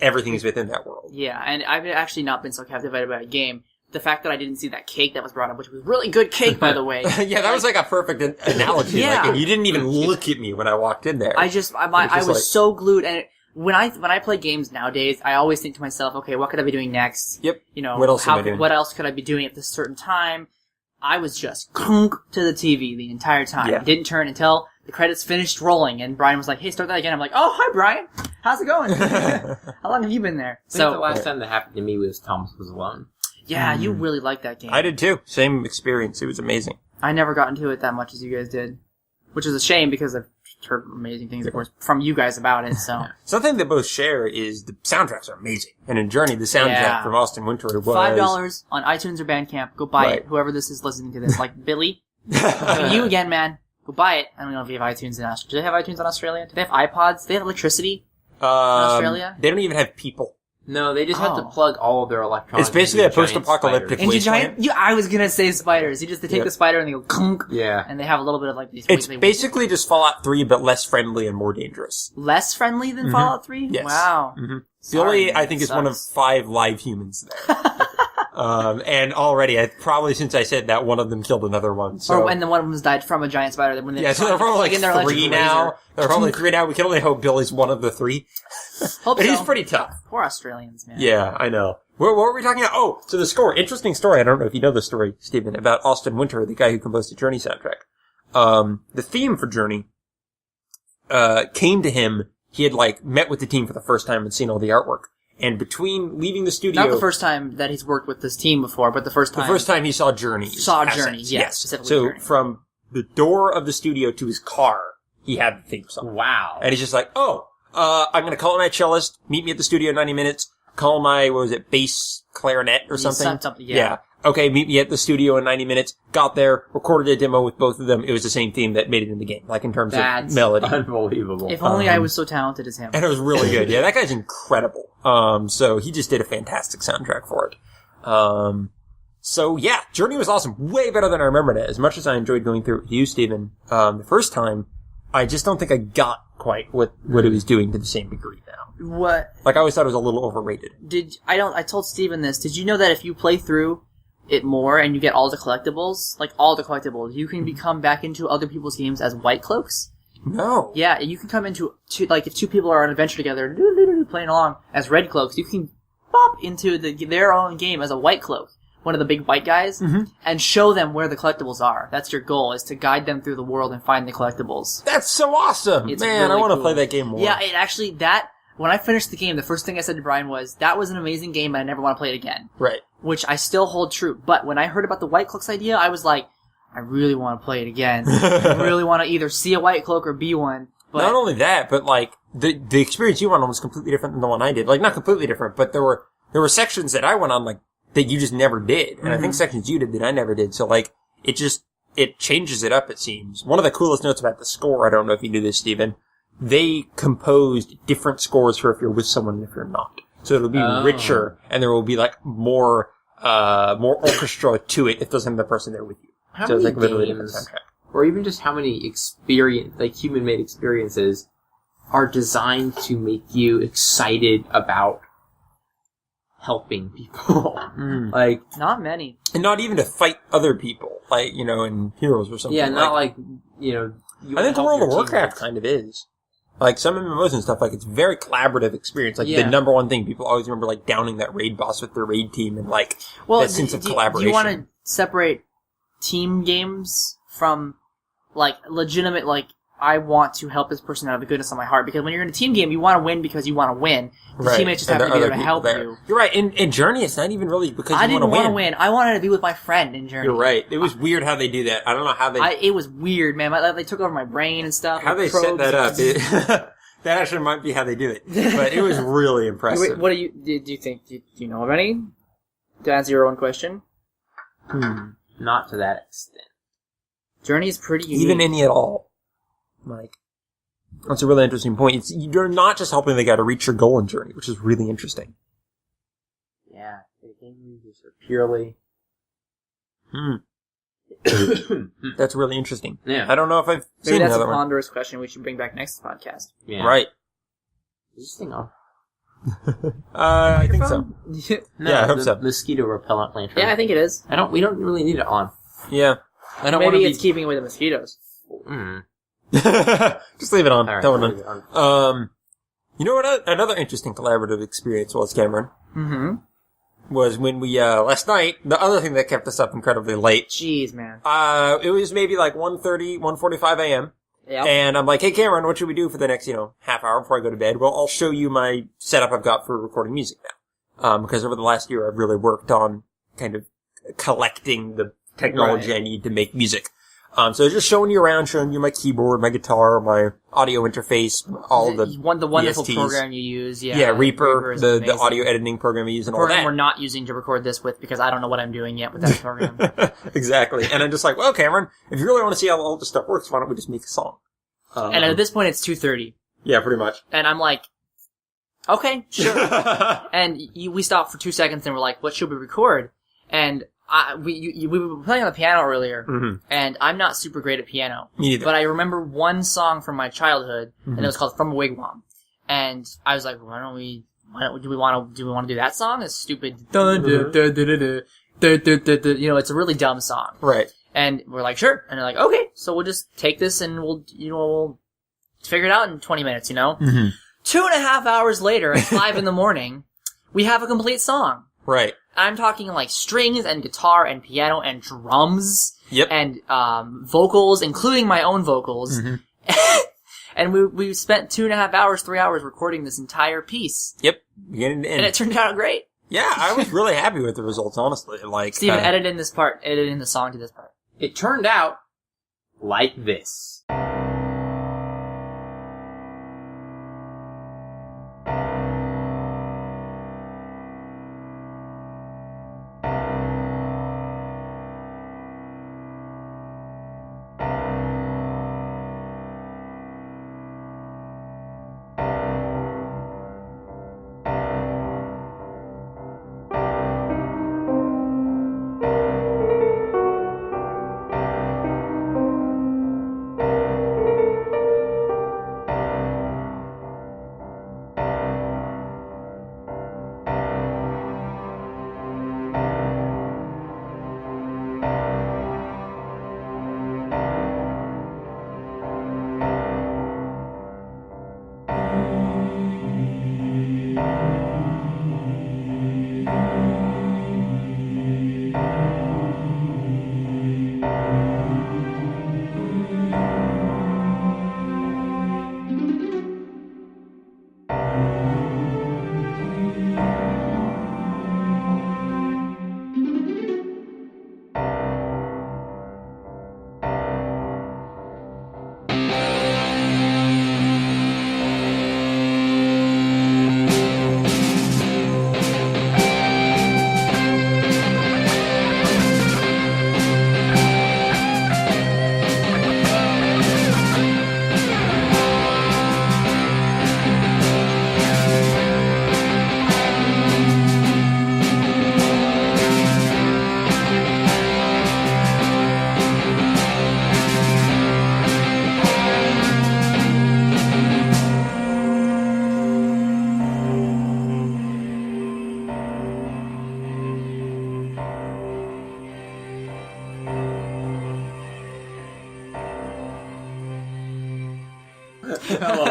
everything is within that world. Yeah, and I've actually not been so captivated by a game. The fact that I didn't see that cake that was brought up, which was really good cake, by the way. Yeah, that was like a perfect analogy. Yeah. Like, you didn't even look at me when I walked in there. I was so glued, and when I play games nowadays, I always think to myself, okay, what could I be doing next? Yep. What else am I doing? What else could I be doing at this certain time? I was just clunk to the TV the entire time. Yeah. I didn't turn until the credits finished rolling, and Brian was like, hey, start that again. I'm like, oh, hi, Brian. How's it going? How long have you been there? I think the last time that happened to me was Thomas Was Alone. Yeah, you really liked that game. I did too. Same experience. It was amazing. I never got into it that much as you guys did. Which is a shame because I've heard amazing things, of course, from you guys about it, so. Something they both share is the soundtracks are amazing. And in Journey, the soundtrack from Austin Wintory was... $5 on iTunes or Bandcamp. Go buy it. Whoever this is listening to this. Like Billy. You again, man. Go buy it. I don't know if you have iTunes in Australia. Do they have iTunes in Australia? Do they have iPods? Do they have electricity in Australia? They don't even have people. No, they just have to plug all of their electronics. It's basically into a post-apocalyptic giant wasteland. Yeah, I was gonna say spiders. They take the spider and they go kunk. Yeah. And they have a little bit of like these. It's basically just Fallout 3, but less friendly and more dangerous. Less friendly than Fallout 3? Yes. Wow. Mm-hmm. Sorry, only, I think, is one of 5 live humans there. And already, probably since I said that, one of them killed another one. So. And then one of them died from a giant spider. When So they're probably like 3 now. They're probably 3 now. We can only hope Billy's one of the 3. But he's pretty tough. Poor Australians, man. Yeah, I know. What were we talking about? Oh, so the score. Interesting story. I don't know if you know the story, Stephen, about Austin Winter, the guy who composed the Journey soundtrack. The theme for Journey came to him. He had met with the team for the first time and seen all the artwork. And between leaving the studio... Not the first time that he's worked with this team before, but the first time... The first time he saw Journey. Yes. Specifically So Journey. from the door of the studio to his car, he had the theme song. Wow. And he's just like, I'm going to call my cellist, meet me at the studio in 90 minutes, call my, bass clarinet or something? Something, yeah. Okay, meet me at the studio in 90 minutes. Got there, recorded a demo with both of them. It was the same theme that made it in the game, in terms of melody. Unbelievable. If only I was so talented as him. And it was really good. Yeah, that guy's incredible. So he just did a fantastic soundtrack for it. So yeah, Journey was awesome. Way better than I remembered it. As much as I enjoyed going through it with you, Stephen, the first time, I just don't think I got quite what it was doing to the same degree now. What? I always thought it was a little overrated. I told Steven this. Did you know that if you play through it more and you get all the collectibles, you can become back into other people's games as White Cloaks? No. Yeah, you can come into, if 2 people are on an adventure together, playing along as Red Cloaks, you can pop into their own game as a White Cloak, one of the big white guys, and show them where the collectibles are. That's your goal, is to guide them through the world and find the collectibles. That's so awesome! It's Man, really I want to cool. play that game more. Yeah, when I finished the game, the first thing I said to Brian was, that was an amazing game, but I never want to play it again. Right. Which I still hold true. But when I heard about the White Cloaks idea, I was like, I really want to play it again. I really want to either see a White Cloak or be one. But not only that, but the experience you went on was completely different than the one I did. Not completely different, but there were sections that I went on that you just never did. And I think sections you did that I never did. So it changes it up, it seems. One of the coolest notes about the score, I don't know if you knew this, Stephen, they composed different scores for if you're with someone and if you're not. So it'll be richer, and there will be more orchestra to it if there's another person there with you. How so many it's literally a games, different soundtrack. or even just how many human-made experiences are designed to make you excited about helping people? not many. And not even to fight other people, in Heroes or something. Yeah, not I think World of Warcraft kind of is. Some MMOs and stuff, it's a very collaborative experience. The number one thing people always remember, downing that raid boss with their raid team and, that sense of collaboration. Do you want to separate team games from, legitimate, I want to help this person out of the goodness of my heart? Because when you're in a team game, you want to win because you want to win. The teammates just have to be there to help you. You're right. In Journey, it's not even really because you want to win. I didn't want to win. I wanted to be with my friend in Journey. You're right. It was weird how they do that. I don't know how they... It was weird, man. They took over my brain and stuff. How they set that up. That actually might be how they do it. But it was really impressive. Wait, what do you think? Do you know of any? To answer your own question? Not to that extent. Journey is pretty unique. Even any at all. That's a really interesting point. You're not just helping the guy to reach your goal in Journey, which is really interesting. Yeah, the game users are purely... That's really interesting. Yeah. I don't know if I've seen Maybe that's another a one. ponderous question we should bring back next podcast. Yeah. Right. Is this thing on? I think so. No, Yeah, I hope so. Mosquito-repellent lantern. Yeah, I think it is. We don't really need it on. Yeah. I don't want to Maybe be... it's keeping away the mosquitoes. Just leave it on. All right, Don't leave it worry. on. You know what? Another interesting collaborative experience was, Cameron, was when we, last night, the other thing that kept us up incredibly late. Jeez, man. It was maybe 1:30, 1:45 a.m. Yep. And I'm like, hey, Cameron, what should we do for the next, half hour before I go to bed? Well, I'll show you my setup I've got for recording music now. Because over the last year, I've really worked on kind of collecting the technology I need to make music. So just showing you around, showing you my keyboard, my guitar, my audio interface, all the wonderful ESTs. program you use. Yeah, Reaper, is the amazing. audio editing program I use and all program that. we're not using to record this with because I don't know what I'm doing yet with that program. Exactly. And I'm just like, well, Cameron, if you really want to see how all this stuff works, why don't we just make a song? And at this point, it's 2:30. Yeah, pretty much. And I'm like, Okay, sure. And we stopped for 2 seconds and we're like, what should we record? And we were playing on the piano earlier, and I'm not super great at piano. Me neither. But I remember one song from my childhood, and it was called From a Wigwam. And I was like, do we want to do that song? It's stupid. It's a really dumb song. Right. And we're like, sure. And they're like, okay, so we'll just take this and we'll figure it out in 20 minutes, 2.5 hours later, at 5 in the morning, we have a complete song. Right. I'm talking like strings and guitar and piano and drums. Yep. And vocals, including my own vocals. And we spent 2.5 hours, 3 hours recording this entire piece. Yep. Beginning to end. And it turned out great. Yeah, I was really happy with the results, honestly. Like, Stephen, edit in the song to this part. It turned out like this.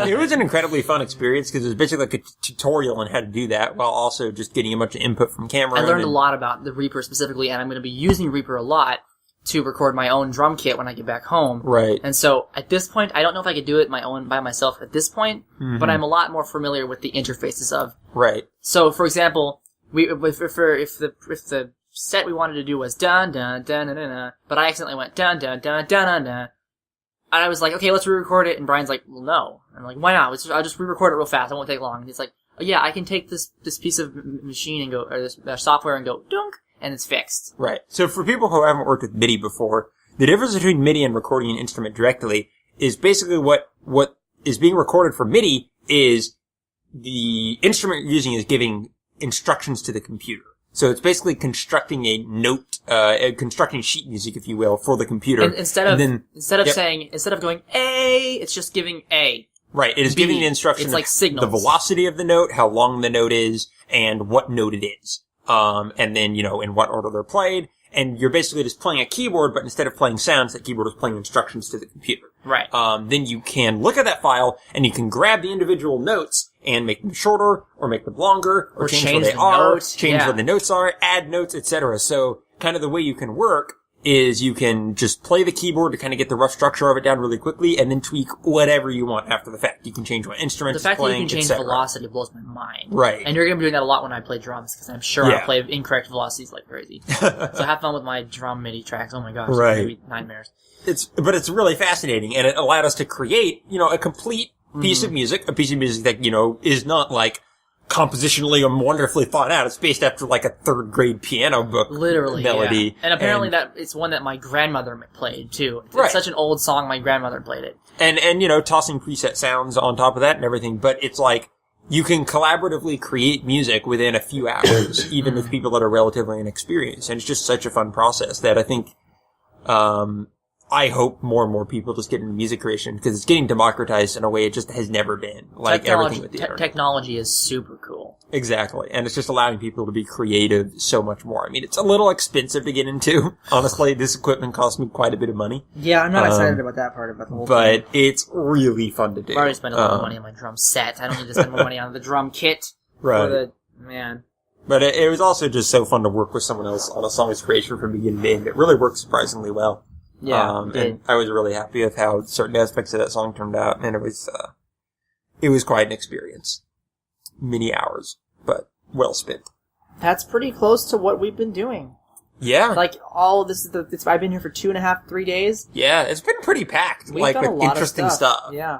It was an incredibly fun experience because it was basically like a tutorial on how to do that while also just getting a bunch of input from camera. I learned a lot about the Reaper specifically, and I'm going to be using Reaper a lot to record my own drum kit when I get back home. Right. And so at this point, I don't know if I could do it by myself at this point, but I'm a lot more familiar with the interfaces of. Right. So, for example, if the set we wanted to do was dun dun dun dun dun, dun but I accidentally went dun dun dun dun dun dun. And I was like, okay, let's re-record it. And Brian's like, well, no. I'm like, why not? I'll just re-record it real fast. It won't take long. And he's like, oh, yeah, I can take this piece of machine and go, or this software and go, dunk, and it's fixed. Right. So for people who haven't worked with MIDI before, the difference between MIDI and recording an instrument directly is basically what is being recorded for MIDI is the instrument you're using is giving instructions to the computer. So it's basically constructing a note, constructing sheet music, if you will, for the computer. And instead of going A, it's just giving A. Right. It is B, giving the instruction it's like signals. The velocity of the note, how long the note is, and what note it is. And then, in what order they're played. And you're basically just playing a keyboard, but instead of playing sounds, that keyboard is playing instructions to the computer. Right. Then you can look at that file, and you can grab the individual notes and make them shorter, or make them longer, or change where they are, change where the notes are, add notes, etc. So, kind of the way you can work is you can just play the keyboard to kind of get the rough structure of it down really quickly, and then tweak whatever you want after the fact. You can change what instrument it's playing, The fact that you can change velocity blows my mind. Right. And you're going to be doing that a lot when I play drums, because I'm sure I'll play incorrect velocities like crazy. So have fun with my drum MIDI tracks. Oh my gosh. Right. It's going to be nightmares. But it's really fascinating, and it allowed us to create, a complete piece of music, a piece of music that, is not like compositionally or wonderfully thought out. It's based after like a third grade piano book melody. Yeah. And apparently that it's one that my grandmother played too. It's right. such an old song, my grandmother played it. And tossing preset sounds on top of that and everything, but it's like, you can collaboratively create music within a few hours, even with people that are relatively inexperienced. And it's just such a fun process that I think, I hope more and more people just get into music creation because it's getting democratized in a way it just has never been. Like everything with the internet. Technology is super cool. Exactly. And it's just allowing people to be creative so much more. I mean, it's a little expensive to get into. Honestly, this equipment costs me quite a bit of money. Yeah, I'm not excited about that part about the whole thing. But it's really fun to do. I've already spent a lot of money on my drum set. I don't need to spend more money on the drum kit. Right. Man. But it was also just so fun to work with someone else on a song's creation from beginning to end. It really worked surprisingly well. Yeah, and I was really happy with how certain aspects of that song turned out, and it was quite an experience. Many hours, but well spent. That's pretty close to what we've been doing. Yeah. Like, all of this is I've been here for 2.5, 3 days. Yeah, it's been pretty packed. We've done a lot interesting of stuff. Yeah.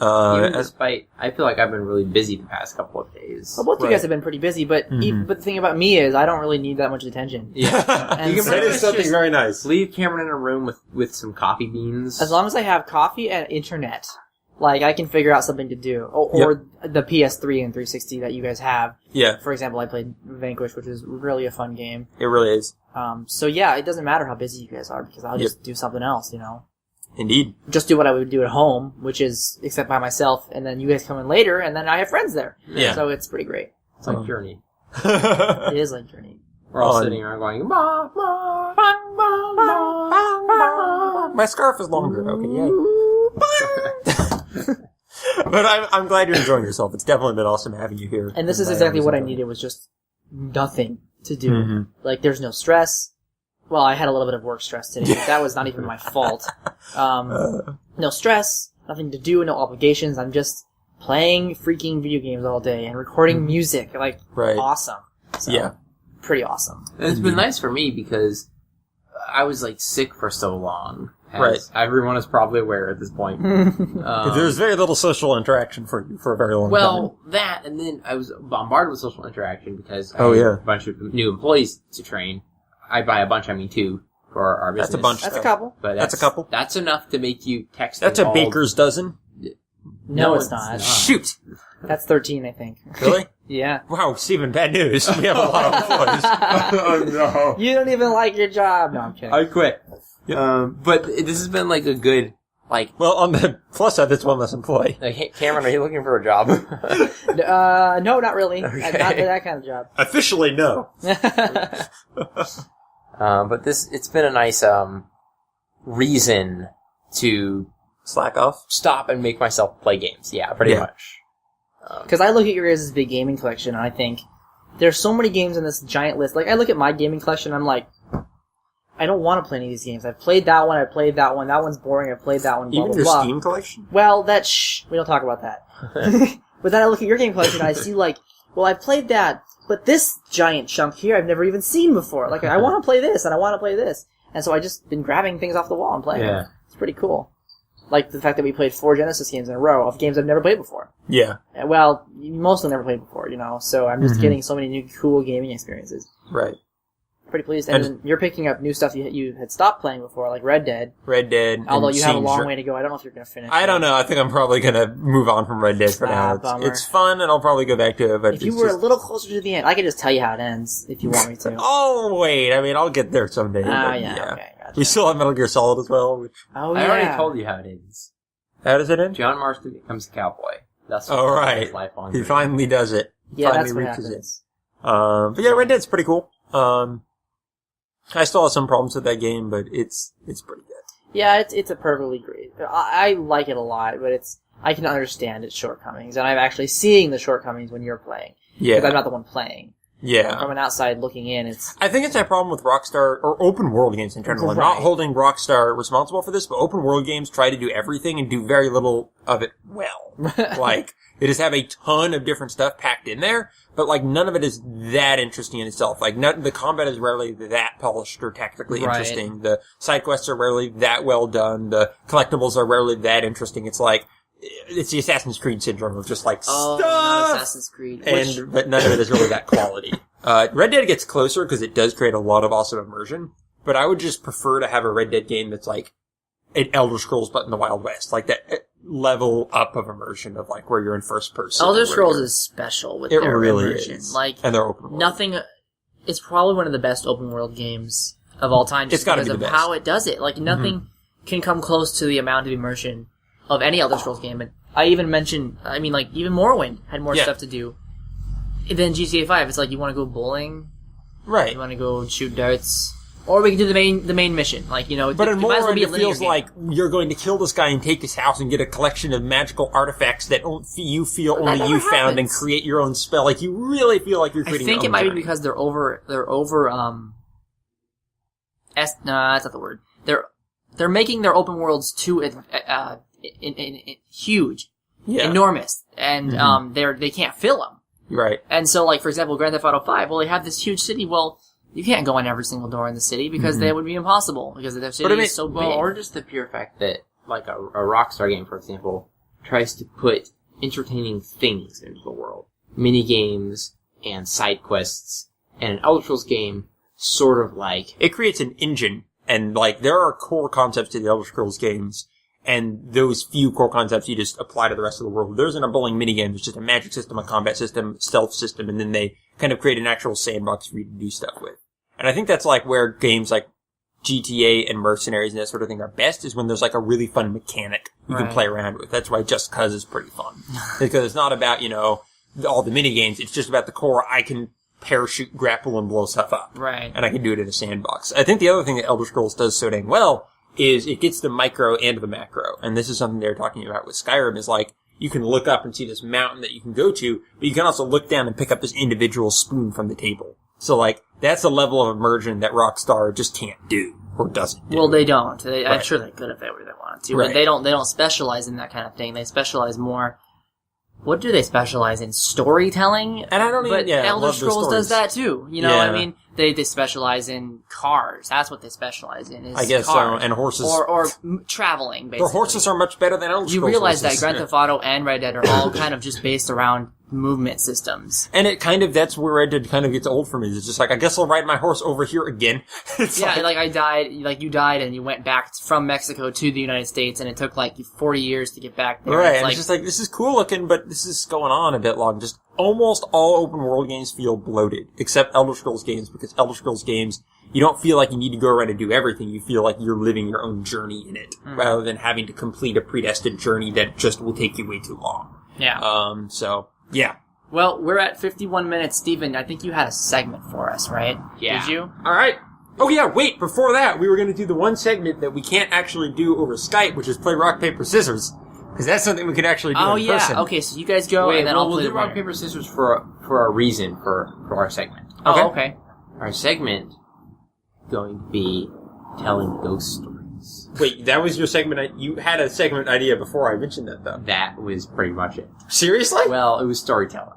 Even despite, I feel like I've been really busy the past couple of days. Well, both you guys have been pretty busy, but but the thing about me is I don't really need that much attention. Yeah. And You can That is something very nice. leave Cameron in a room with some coffee beans. As long as I have coffee and internet, like, I can figure out something to do. Or the PS3 and 360 that you guys have. Yeah, For example, I played Vanquish, which is really a fun game. it really is. So yeah, it doesn't matter how busy you guys are because I'll just do something else, you know. Indeed. Just do what I would do at home, which is except by myself, and then you guys come in later, and then I have friends there. Yeah. So it's pretty great. It's like Journey. It is like Journey. We're all sitting around going, bah, bah, bang, bang, bang, bang. My scarf is longer. Okay, yay. But I'm glad you're enjoying yourself. It's definitely been awesome having you here. And this is exactly what I needed, was just nothing to do. Mm-hmm. Like, there's no stress. Well, I had a little bit of work stress today, but that was not even my fault. No stress, nothing to do, no obligations. I'm just playing freaking video games all day and recording music. Like, awesome. So, Yeah. Pretty awesome. And it's been nice for me because I was like sick for so long. As Right. everyone is probably aware at this point. There's very little social interaction for you for a very long time. Well, that, and then I was bombarded with social interaction because I Oh, had yeah. a bunch of new employees to train. I buy a bunch, I mean two, for our business. That's a bunch. That's a couple. But That's a couple. That's enough to make you text. That's and a call. baker's dozen. No, it's not. Shoot. That's 13, I think. Really? Yeah. Wow, Stephen, bad news. We have a lot of employees. Oh no. You don't even like your job. No, I'm kidding. I quit. But this has been like a good, like, Well, on the plus side, that's one less employee. hey, Cameron, are you looking for a job? No, not really. Okay. Not for that kind of job. Officially, no. But it's been a nice, reason to Slack off. stop and make myself play games. Yeah, pretty Yeah. much. Because I look at your guys' big gaming collection, and I think there's so many games in this giant list. Like, I look at my gaming collection, and I'm like, I don't want to play any of these games. I've played that one, I've played that one, that one's boring, I've played that one, blah, Even blah, your blah. Steam collection? Well, we don't talk about that. But then I look at your game collection, and I see, like, well, I've played that, but this giant chunk here I've never even seen before. Like, I want to play this, and I want to play this. And so I just been grabbing things off the wall and playing them. It's pretty cool. Like the fact that we played 4 Genesis games in a row of games I've never played before. Yeah. Well, most of them never played before, you know, so I'm just getting so many new cool gaming experiences. Right. Pretty pleased. And then you're picking up new stuff you had stopped playing before, like Red Dead. Red Dead. Although and you have a Siege long are- way to go. I don't know if you're going to finish I don't know. I think I'm probably going to move on from Red Dead for now. Bummer. It's fun, and I'll probably go back to it. But If you it's were just... a little closer to the end, I could just tell you how it ends if you want me to. Oh, wait. I mean, I'll get there someday. Oh, but yeah, okay, gotcha. We still have Metal Gear Solid as well, which... Oh, I yeah. already told you how it ends. How does it end? John Marston becomes a cowboy. That's what Oh, right. his life on. He finally does it. Yeah, finally that's what reaches happens. it. But yeah, Red Dead's pretty cool. I still have some problems with that game, but it's pretty good. Yeah, it's a perfectly great. I like it a lot, but I can understand its shortcomings, and I'm actually seeing the shortcomings when you're playing. Because I'm Yeah. not the one playing. Yeah. From an outside looking in, it's... I think it's that problem with Rockstar, or open world games in general. I'm Right. not holding Rockstar responsible for this, but open world games try to do everything and do very little of it well. Like, they just have a ton of different stuff packed in there, but like none of it is that interesting in itself. Like the combat is rarely that polished or tactically Right. interesting. The side quests are rarely that well done. The collectibles are rarely that interesting. It's like, it's the Assassin's Creed syndrome of just like not stuff! Assassin's Creed. But none of it is really that quality. Red Dead gets closer because it does create a lot of awesome immersion, but I would just prefer to have a Red Dead game that's like an Elder Scrolls but in the Wild West. Like that level up of immersion of like where you're in first person. Elder Scrolls is special with their really immersion. is. Like, and they're open world. nothing. It's probably one of the best open world games of all time. Just It's gotta because be the of best. how it does it. Like nothing can come close to the amount of immersion of any Elder Scrolls game. And I even mentioned, like even Morrowind had more stuff to do than GTA 5. It's like you want to go bowling, Right. you want to go shoot darts, or we can do the main mission. Like But in it might as well Morrowind, be a it linear feels game. like you're going to kill this guy and take his house and get a collection of magical artifacts that you feel That only never you found and happens. create your own spell. Like you really feel like you're I creating. think your it own might be journey. because they're over. No, that's not the word. They're making their open worlds too huge, enormous, and they can't fill them. Right. And so, like for example, Grand Theft Auto 5. Well, they have this huge city. Well, you can't go in every single door in the city because that would be impossible because their city is so big. Well, or just the pure fact that, like a Rockstar game, for example, tries to put entertaining things into the world. Mini games and side quests. And an Elder Scrolls game, sort of like... It creates an engine, and like there are core concepts to the Elder Scrolls games, and those few core concepts you just apply to the rest of the world. There isn't a bowling minigame, there's just a magic system, a combat system, stealth system, and then they kind of create an actual sandbox for you to do stuff with. And I think that's like where games like GTA and Mercenaries and that sort of thing are best, is when there's like a really fun mechanic you can play around with. That's why Just Cause is pretty fun. Because it's not about, all the minigames, it's just about the core. I can parachute, grapple, and blow stuff up. Right. And I can do it in a sandbox. I think the other thing that Elder Scrolls does so dang well is it gets the micro and the macro. And this is something they're talking about with Skyrim, is like, you can look up and see this mountain that you can go to, but you can also look down and pick up this individual spoon from the table. So like, that's a level of immersion that Rockstar just can't do, or doesn't do. Well, they don't. I'm sure they could if they really wanted to. Right. But they don't specialize in that kind of thing. They specialize more... What do they specialize in? Storytelling? And I don't But even, Elder love those Scrolls does stories. that too. You know what I mean? They specialize in cars. That's what they specialize in, is I guess so, cars. and horses. Or traveling, basically. The horses are much better than Elder Scrolls You realize that horses. Grand Theft Auto and Red Dead are all kind of just based around movement systems. And it kind of, that's where Red Dead kind of gets old for me. It's just like, I guess I'll ride my horse over here again. It's Yeah, like you died and you went back from Mexico to the United States and it took like 40 years to get back there. Right, It's and like, it's just like, this is cool looking, but this is going on a bit long. Just almost all open world games feel bloated, except Elder Scrolls games, because Elder Scrolls games, you don't feel like you need to go around and do everything. You feel like you're living your own journey in it, rather than having to complete a predestined journey that just will take you way too long. yeah. Yeah. Well, we're at 51 minutes. Stephen, I think you had a segment for us, right? Yeah. Did you? Alright. Oh yeah, wait, before that, we were gonna do the one segment that we can't actually do over Skype, which is play rock, paper, scissors. Because that's something we could actually do in person. Okay, so you guys go Wait, and then well, I'll we'll play do the rock, winner. paper, scissors for a reason for our segment. Oh, okay. Our segment going to be telling ghost stories. Wait, that was your segment? You had a segment idea before I mentioned that, though. That was pretty much it. Seriously? Well, it was storytelling.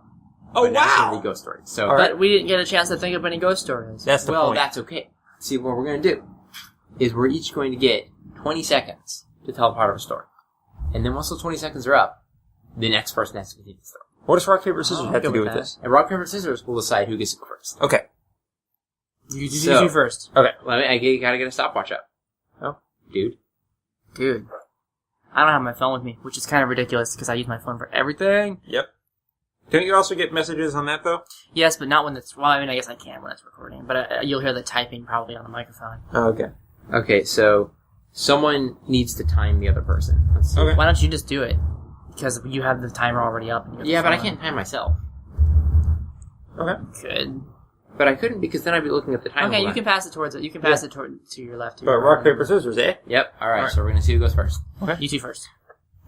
Oh, but not wow! really ghost stories. So, All right. But we didn't get a chance to think of any ghost stories. That's the well, point. that's okay. See, what we're going to do is we're each going to get 20 seconds to tell part of a story. And then once those 20 seconds are up, the next person has to continue the story. What does rock, paper, scissors I'll have go to do with with that. this? And rock, paper, scissors will decide who gets to go first. Okay. You So- do first. Okay, I gotta get a stopwatch up. Oh, dude. Dude. I don't have my phone with me, which is kind of ridiculous because I use my phone for everything. Yep. Don't you also get messages on that, though? Yes, but not when it's... Well, I mean, I guess I can when it's recording, but you'll hear the typing probably on the microphone. Oh, okay. Okay, so someone needs to time the other person. Let's see. Okay. Why don't you just do it? Because you have the timer already up. And you have Yeah, the but I phone. can't time myself. Okay. Good. But I couldn't because then I'd be looking at the timer. Okay, you can pass it towards it. You can pass it to your left. To But your rock, right. paper, scissors, eh? Yep. All right. Alright. So we're gonna see who goes first. You two first.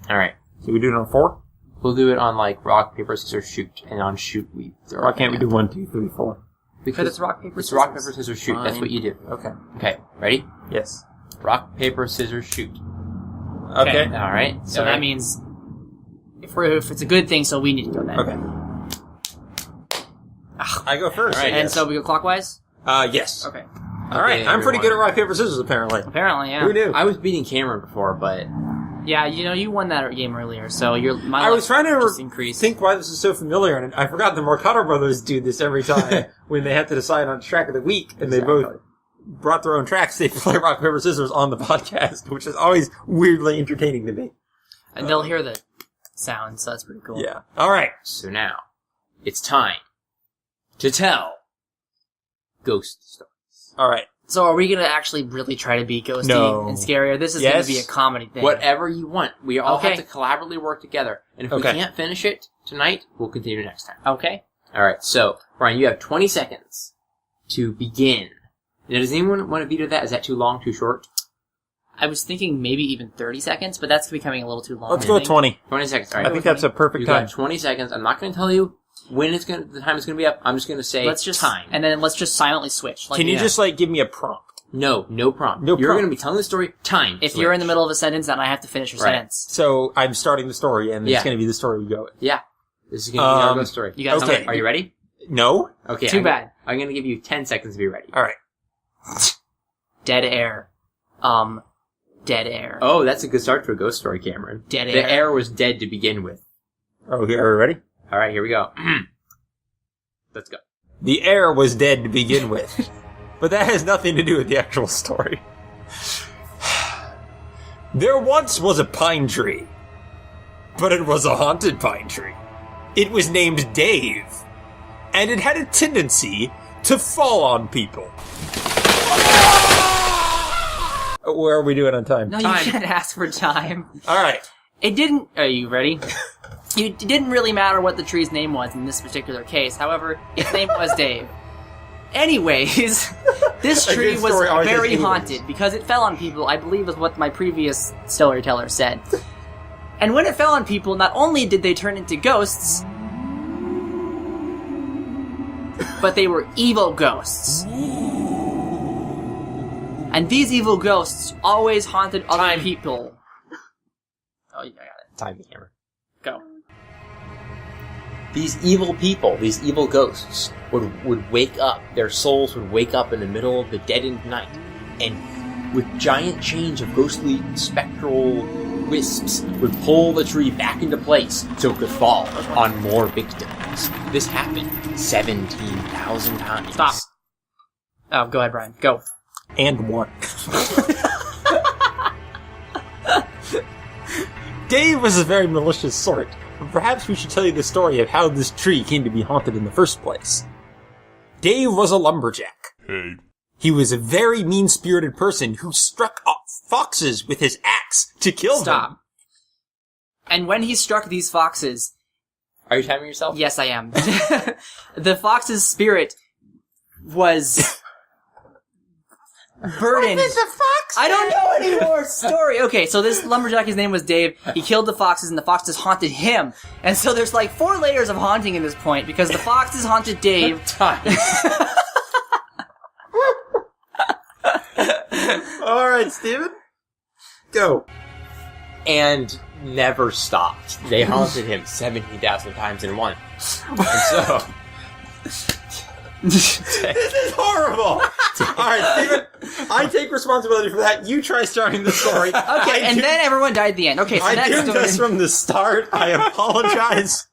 All right. So we do it on 4? We'll do it on like rock, paper, scissors, shoot, and on shoot we. Why can't we do 1, 2, 3, 4? Because it's rock, paper, It's scissors. rock, paper, scissors, shoot. That's Fine. what you do. Okay. Okay. Ready? Yes. Rock, paper, scissors, shoot. Okay. All right. So that means if it's a good thing, so we need to go then. Okay. I go first. All right, I And guess. so we go clockwise? Yes. Okay. All right. Okay, I'm pretty good at everyone. rock, paper, scissors, apparently. Apparently, yeah. Who knew? I was beating Cameron before, but Yeah, you won that game earlier, so my I was trying to just increased. think why this is so familiar, and I forgot the Mercado brothers do this every time when they have to decide on track of the week, and they both brought their own tracks, they play rock, paper, scissors on the podcast, which is always weirdly entertaining to me. And they'll hear the sound, so that's pretty cool. Yeah. All right. So now, it's time to tell ghost stories. All right. So are we going to actually really try to be ghosty No. and scary, or this is going to be a comedy thing? Whatever you want. We all Okay. have to collaboratively work together. And if we Okay. can't finish it tonight, we'll continue next time. Okay. Alright, so, Brian, you have 20 seconds to begin. Now, does anyone want to veto that? Is that too long, too short? I was thinking maybe even 30 seconds, but that's becoming a little too long. Let's I go with think. 20. 20 seconds, I alright. think that's a perfect You've time. got 20 seconds. I'm not going to tell you when the time is going to be up. I'm just going to say Let's just time. and then let's just silently switch. Like, Can you yeah. just, give me a prompt? No prompt. No You're prompt. going to be telling the story, time. If switch. you're in the middle of a sentence, then I have to finish your Right. sentence. So, I'm starting the story, and Yeah. it's going to be the story we go with. Yeah. This is going to be our Um, ghost story. You guys Okay. know- Are you ready? No? Okay. Too bad. I'm going to give you 10 seconds to be ready. All right. Dead air. Dead air. Oh, that's a good start to a ghost story, Cameron. Dead The air. air was dead to begin with. Okay, are we ready? Alright, here we go. Let's go. The air was dead to begin with. But that has nothing to do with the actual story. There once was a pine tree. But it was a haunted pine tree. It was named Dave. And it had a tendency to fall on people. Where are we doing on time? No, you Time. can't ask for time. Alright. It didn't... Are you ready? It didn't really matter what the tree's name was in this particular case. However, its name was Dave. Anyways, this A tree good was story always has very evils. haunted because it fell on people, I believe is what my previous storyteller said. And when it fell on people, not only did they turn into ghosts, but they were evil ghosts. And these evil ghosts always haunted other people. Oh, yeah, I got it. Time, Cameron. Go. These evil people, these evil ghosts, would wake up, their souls would wake up in the middle of the deadened night, and with giant chains of ghostly spectral wisps would pull the tree back into place so it could fall on more victims. This happened 17,000 times. Stop. Oh, go ahead, Brian. Go. And one. Dave was a very malicious sort, but perhaps we should tell you the story of how this tree came to be haunted in the first place. Dave was a lumberjack. Hey. He was a very mean-spirited person who struck foxes with his axe to kill Stop. them. And when he struck these foxes, Are you timing yourself? yes, I am. The fox's spirit was burdened. I don't know anymore. Story. Okay, so this lumberjack, his name was Dave. He killed the foxes, and the foxes haunted him. And so there's like 4 layers of haunting in this point because the foxes haunted Dave. Time. Alright, Steven. Go. And never stopped. They haunted him 70,000 times in one. And so... This is horrible! Alright, Steven, I take responsibility for that. You try starting the story. Okay, and then everyone died at the end. Okay, so I next did story. this from the start. I apologize.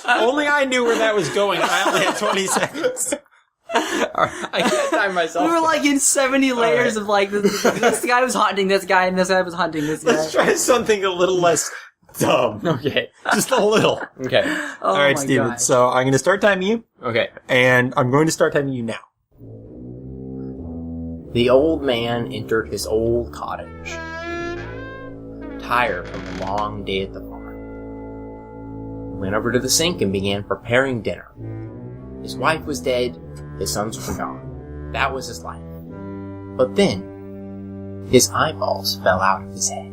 Only I knew where that was going. I only had 20 seconds. I can't time myself. We were like in 70 layers of like, this guy was hunting this guy, and this guy was hunting this guy. Let's try something a little less dumb. Okay. Just a little. Okay. Oh Alright, my Steven. gosh. So I'm going to start timing you, Okay. and I'm going to start timing you now. The old man entered his old cottage, tired from the long day at the farm. He went over to the sink and began preparing dinner. His wife was dead, his sons were gone. That was his life. But then, his eyeballs fell out of his head.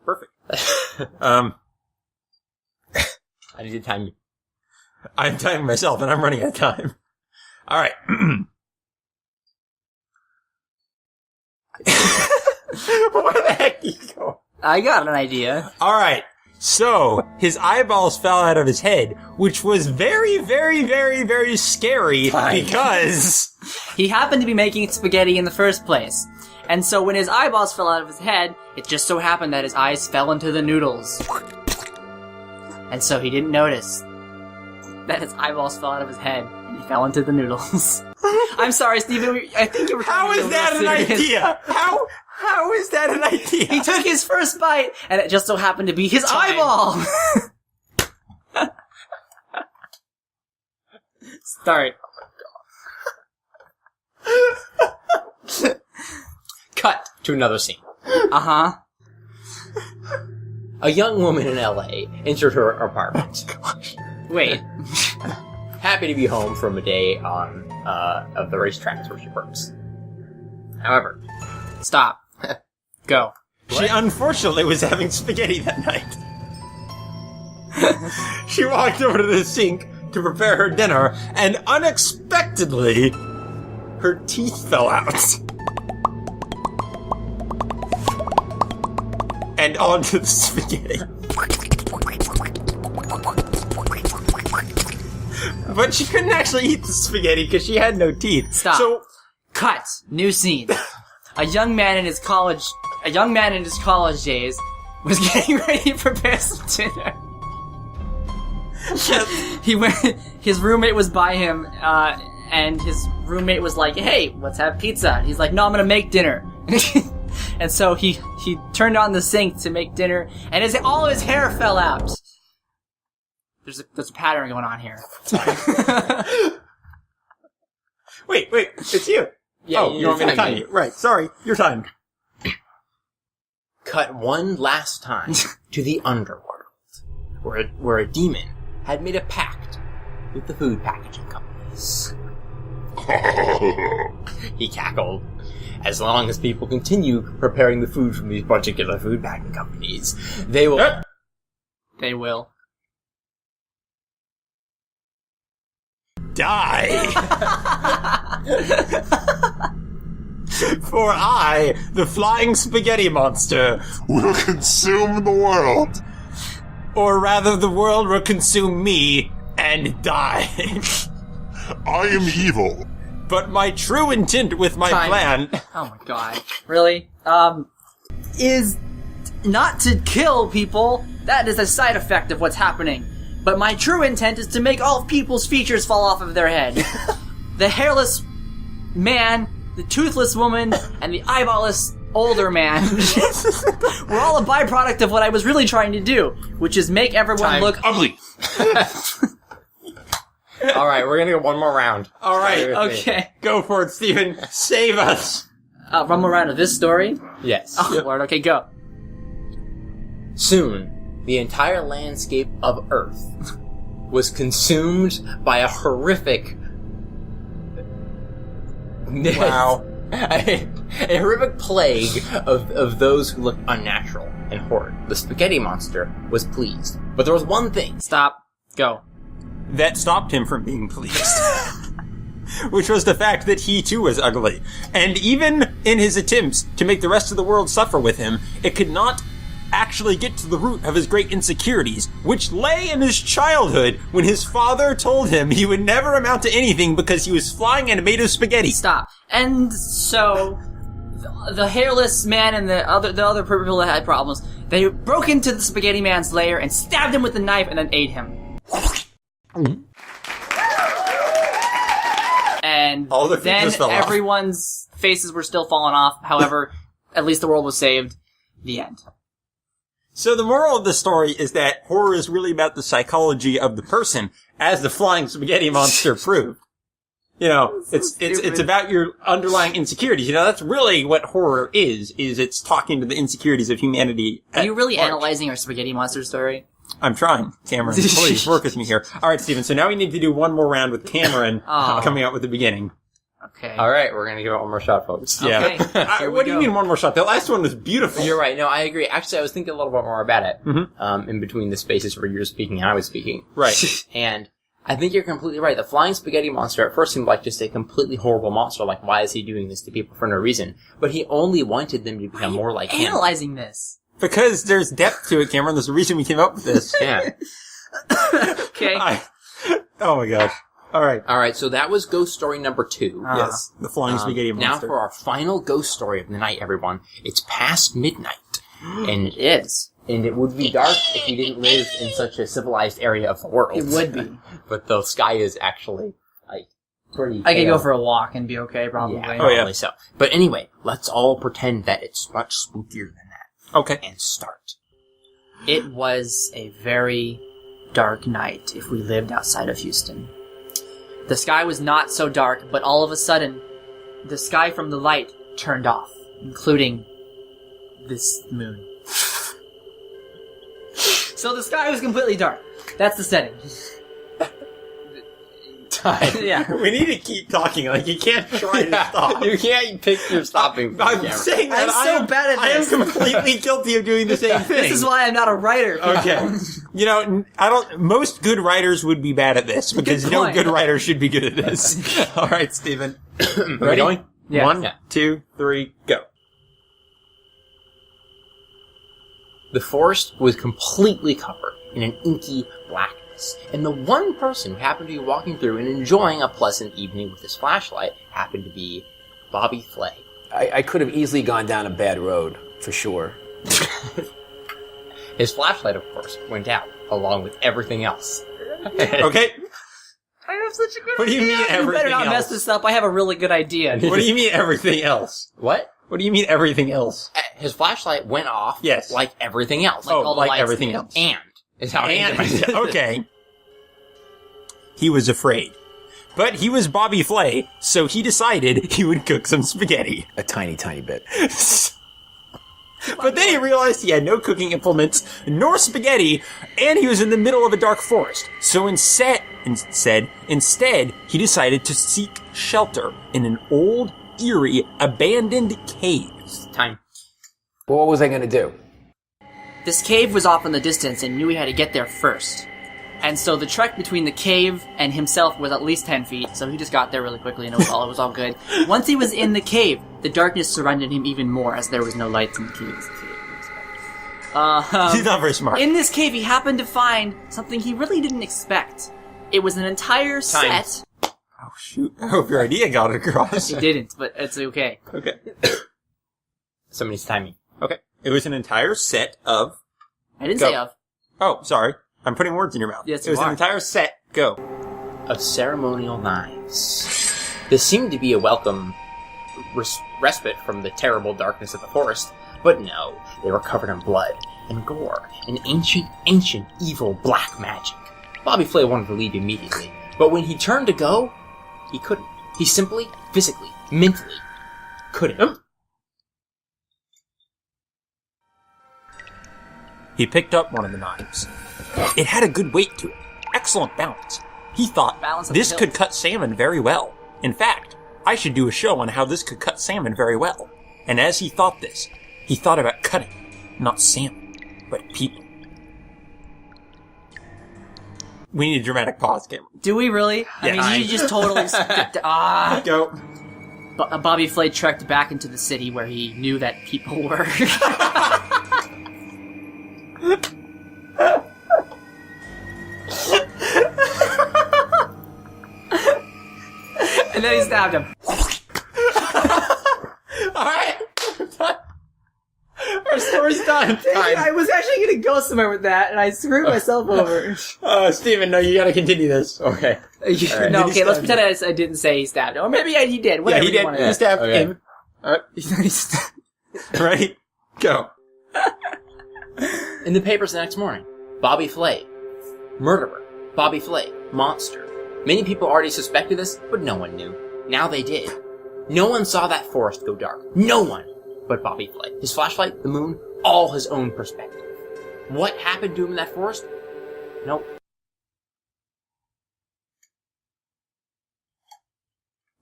Perfect. I need to time you. I'm timing myself, and I'm running out of time. Alright. Where the heck do you go? I got an idea. Alright. So, his eyeballs fell out of his head, which was very, very, very, very scary Fine. because... He happened to be making spaghetti in the first place. And so when his eyeballs fell out of his head, it just so happened that his eyes fell into the noodles. And so he didn't notice that his eyeballs fell out of his head, and he fell into the noodles. I'm sorry, Stephen. I think you were trying How to is be a that little an serious. idea? How is that an idea? He took his first bite, and it just so happened to be his eyeball. Start. Cut to another scene. Uh-huh. A young woman in LA entered her apartment. Wait. Happy to be home from a day on of the racetracks where she works. However, Stop. Go. She unfortunately was having spaghetti that night. She walked over to the sink to prepare her dinner, and unexpectedly, her teeth fell out. And onto the spaghetti. But she couldn't actually eat the spaghetti because she had no teeth. Stop. So, Cut. New scene. A young man in his college days was getting ready to prepare some dinner. He went. His roommate was by him, and his roommate was like, "Hey, let's have pizza." And he's like, "No, I'm gonna make dinner." And so he turned on the sink to make dinner, and all his hair fell out. There's a pattern going on here. wait, it's you. yeah, Oh, you want me to time you? Right, sorry, your time. Cut one last time to the underworld, where a demon had made a pact with the food packaging companies. He cackled. As long as people continue preparing the food from these particular food packing companies, they will... They will. Die! For I, the flying spaghetti monster, will consume the world. or rather the world will consume me and die. I am evil. But my true intent with my Time. plan... Oh my god. Really? Is not to kill people. That is a side effect of what's happening. But my true intent is to make all people's features fall off of their head. The hairless man, the toothless woman, and the eyeballless older man were all a byproduct of what I was really trying to do, which is make everyone Time. look Ugly. Alright, we're gonna go one more round. All right, okay. go for it, Stephen. Save us. One more round of this story. Yes. Oh Lord, okay, go. Soon, the entire landscape of Earth was consumed by a horrific... Wow. a horrific plague of those who looked unnatural and horrid. The spaghetti monster was pleased. But there was one thing. Stop. Go. That stopped him from being pleased. Which was the fact that he too was ugly. And even in his attempts to make the rest of the world suffer with him, it could not actually get to the root of his great insecurities, which lay in his childhood when his father told him he would never amount to anything because he was flying and made of spaghetti. Stop. And so, the hairless man and the other people that had problems, they broke into the spaghetti man's lair and stabbed him with a knife and then ate him. And All the then features fell off. everyone's faces were still falling off. However, at least the world was saved. The end. So the moral of the story is that horror is really about the psychology of the person, as the flying spaghetti monster proved. You know, it's about your underlying insecurities. You know, that's really what horror is it's talking to the insecurities of humanity. Are you really at large. analyzing our spaghetti monster story? I'm trying, Cameron. Please work with me here. All right, Stephen. So now we need to do one more round with Cameron coming out with the beginning. Okay. Alright, we're gonna give it one more shot, folks. Yeah. Okay. Here we What do you go. mean one more shot? The last one was beautiful. You're right. No, I agree. Actually, I was thinking a little bit more about it. In between the spaces where you were speaking and I was speaking. Right. And I think you're completely right. The flying spaghetti monster at first seemed like just a completely horrible monster. Like, why is he doing this to people for no reason? But he only wanted them to become more like him. Analyzing this. Because there's depth to it, Cameron. There's a reason we came up with this. Yeah. Okay. Oh my gosh. All right. Alright, so that was ghost story number 2. Yes. The flying spaghetti Now monster. for our final ghost story of the night, everyone. It's past midnight. And It is. And it would be dark if you didn't live in such a civilized area of the world. It would be. But the sky is actually, like, pretty I could pale. go for a walk and be okay, probably. Yeah, Oh, yeah. probably so. But anyway, let's all pretend that it's much spookier than that. Okay. And start. It was a very dark night if we lived outside of Houston. The sky was not so dark, but all of a sudden, the sky from the light turned off, including this moon. So the sky was completely dark. That's the setting. Time. Yeah. We need to keep talking. Like, you can't try to stop. You can't pick your stopping. I'm camera. saying that I'm so bad at I am this. completely guilty of doing the same thing. This is why I'm not a writer. Okay. You know, most good writers would be bad at this because no point. good writer should be good at this. All right, Stephen. Are we Ready? going? Yeah. 1, Yeah. 2, 3, go. The forest was completely covered in an inky blackness, and the one person who happened to be walking through and enjoying a pleasant evening with his flashlight happened to be Bobby Flay. I could have easily gone down a bad road, for sure. His flashlight, of course, went out, along with everything else. Okay. I have such a good What do you idea. mean You everything better not mess else? this up. I have a really good idea. What do you mean everything else? What? What do you mean everything else? His flashlight went off Yes. like everything else. Oh, all the like lights everything did. else. And is how I And, answered it. okay. He was afraid. But he was Bobby Flay, so he decided he would cook some spaghetti. A tiny, tiny bit. But then he realized he had no cooking implements, nor spaghetti, and he was in the middle of a dark forest. So instead, he decided to seek shelter in an old, eerie, abandoned cave. Time. Well, what was I going to do? This cave was off in the distance and knew he had to get there first. And so the trek between the cave and himself was at least 10 feet, so he just got there really quickly and it was all good. Once he was in the cave, the darkness surrounded him even more as there was no lights in the cave. He's not very smart. In this cave, he happened to find something he really didn't expect. It was an entire Time. set. Oh, shoot. I hope your idea got across. It didn't, but it's okay. Okay. Somebody's timing. Okay. It was an entire set of... I didn't Go. say of. Oh, sorry. I'm putting words in your mouth. Yes, it was you an are. entire set. Go. Of ceremonial knives. This seemed to be a welcome respite from the terrible darkness of the forest, but no, they were covered in blood and gore and ancient evil black magic. Bobby Flay wanted to leave immediately, but when he turned to go, he couldn't. He simply, physically, mentally couldn't. He picked up one of the knives. It had a good weight to it. Excellent balance. He thought, Balance of this the could hilt. cut salmon very well. In fact, I should do a show on how this could cut salmon very well. And as he thought this, he thought about cutting, not salmon, but people. We need a dramatic pause, Cameron. Do we really? I mean, you just totally... Go. Bobby Flay trekked back into the city where he knew that people were. And then he stabbed him. Alright! Our story's done. I was actually going to go somewhere with that, and I screwed myself over. Steven, no, you gotta continue this. Okay. No, okay, let's pretend I didn't say he stabbed him. Or maybe he did. Yeah, Whatever he you did. want He to stabbed Okay. him. Alright. Ready? Go. In the papers the next morning, Bobby Flay, murderer. Bobby Flay, monster. Many people already suspected this, but no one knew. Now they did. No one saw that forest go dark. No one but Bobby Flay. His flashlight, the moon, all his own perspective. What happened to him in that forest? Nope.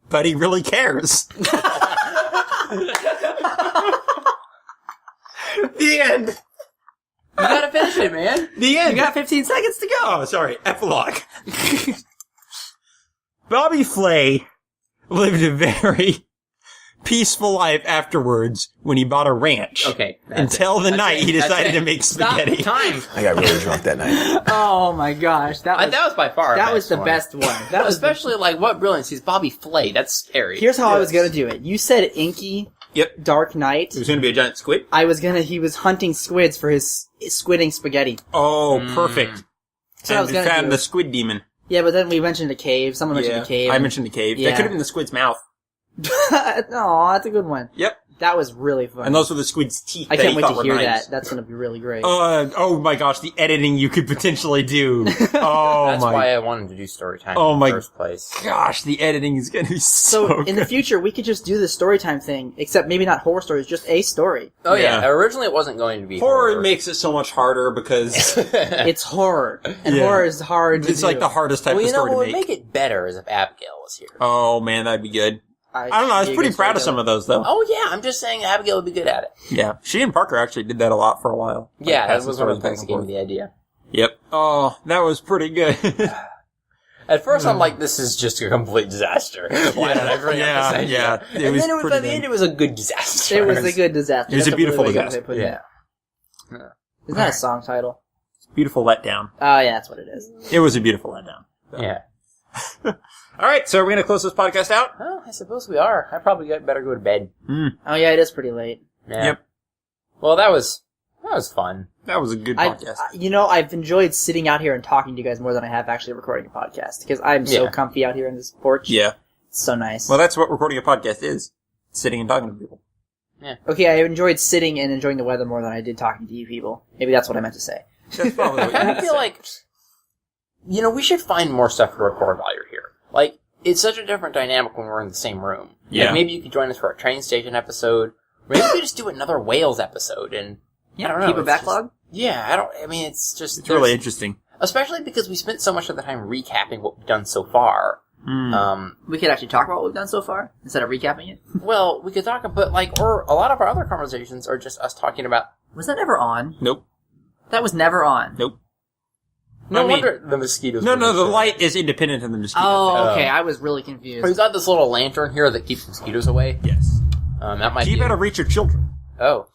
But he really cares. The end. You gotta finish it, man. The end. You got 15 seconds to go. Oh, sorry. Epilogue. Bobby Flay lived a very peaceful life afterwards when he bought a ranch. Okay. that's Until it. the That's night it. he That's decided it. to make Stop. spaghetti. Time. I got really drunk that night. Oh my gosh, that was by far that was the one. best one. That was Especially, like, what brilliance. He's Bobby Flay. That's scary. Here's how I was gonna do it. You said inky, Yep. dark night. It was going to be a giant squid. He was hunting squids for his squidding spaghetti. Oh, perfect. So I And was we gonna found do. the squid demon. Yeah, but then we mentioned a cave. Someone mentioned a cave. I mentioned a cave. Yeah. That could have been the squid's mouth. No, that's a good one. Yep. That was really fun. And those were the squid's teeth. I can't wait to hear knives. that. That's going to be really great. Oh my gosh, the editing you could potentially do. Oh That's my why I wanted to do story time Oh in my the first place. gosh, the editing is going to be so So in the good. future, we could just do the storytime thing, except maybe not horror stories, just a story. Oh yeah. Yeah. Originally it wasn't going to be Horror makes it so much harder because It's horror, and Yeah. horror is hard to it's do. like the hardest type Well, of you know story what to would make. make it better is if Abigail was here. Oh man, that'd be good. I don't know, I was pretty proud of some of those though. Oh yeah, I'm just saying Abigail would be good at it. Yeah, she and Parker actually did that a lot for a while. Like, Yeah, that passing was one of the stories things that back gave and me the idea. forth. Yep. Oh, that was pretty good. At first, I'm like, this is just a complete disaster. Why did I bring up this idea? yeah. It And was then by pretty the end, good. it was a good disaster. It was a good disaster. It was That's a beautiful really good way to disaster. put it. Yeah. Isn't that a song title? Beautiful letdown. Oh yeah, that's what it is. It was a beautiful letdown. Yeah. All right, so are we going to close this podcast out? Well, I suppose we are. I probably better go to bed. Oh yeah, it is pretty late. Yeah. Yep. Well, that was fun. That was a good I, podcast. I've enjoyed sitting out here and talking to you guys more than I have actually recording a podcast because I'm so Yeah. comfy out here in this porch. Yeah. It's so nice. Well, that's what recording a podcast is. Sitting and talking to people. Okay, I enjoyed sitting and enjoying the weather more than I did talking to you people. Maybe that's what I meant to say. That's probably what you I meant to feel say. like, we should find more stuff to record while you're here. Like, it's such a different dynamic when we're in the same room. Yeah. Like, maybe you could join us for a train station episode. Maybe we could just do another Whales episode and, I don't know. Keep a it's backlog? It's just... It's really interesting. Especially because we spent so much of the time recapping what we've done so far. We could actually talk about what we've done so far instead of recapping it. Well, we could talk about, or a lot of our other conversations are just us talking about... Was that never on? Nope. That was never on. Nope. No I mean- wonder the mosquitoes... No, were the destroyed. light is independent of the mosquito. Oh, okay. I was really confused. We've got this little lantern here that keeps mosquitoes away. Yes. That might Keep be... out of reach of children. Oh.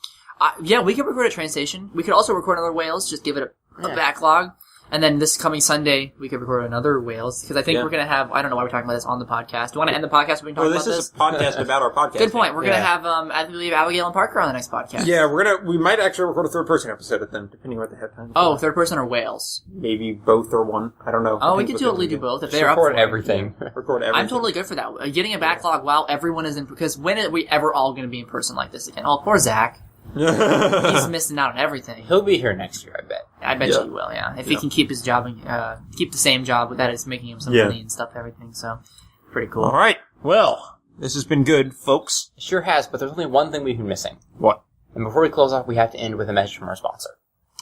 Yeah, we could record a train station. We could also record another Whales, just give it a Yeah. backlog. And then this coming Sunday, we could record another Whales, because I think Yeah. we're going to have, I don't know why we're talking about this on the podcast. Do you want to end the podcast? We can talk Well, about this is a podcast about our podcast. Good point. We're going to Yeah. have, I believe, Abigail and Parker on the next podcast. Yeah, we might actually record a third person episode of them, depending on what they have time. Oh, third person or Whales? Maybe both or one. I don't know. Oh, we Depends could what totally they do both if they're Record up for it. everything. Record everything. I'm totally good for that. Getting a backlog while everyone is in, because when are we ever all going to be in person like this again? Oh, poor Zach. He's missing out on everything. He'll be here next year, I bet. I bet Yeah. you he will, yeah. If he can keep his job and keep the same job that is making him some Yeah. money and stuff, everything. So, pretty cool. All right. Well, this has been good, folks. It sure has, but there's only one thing we've been missing. What? And before we close off, we have to end with a message from our sponsor.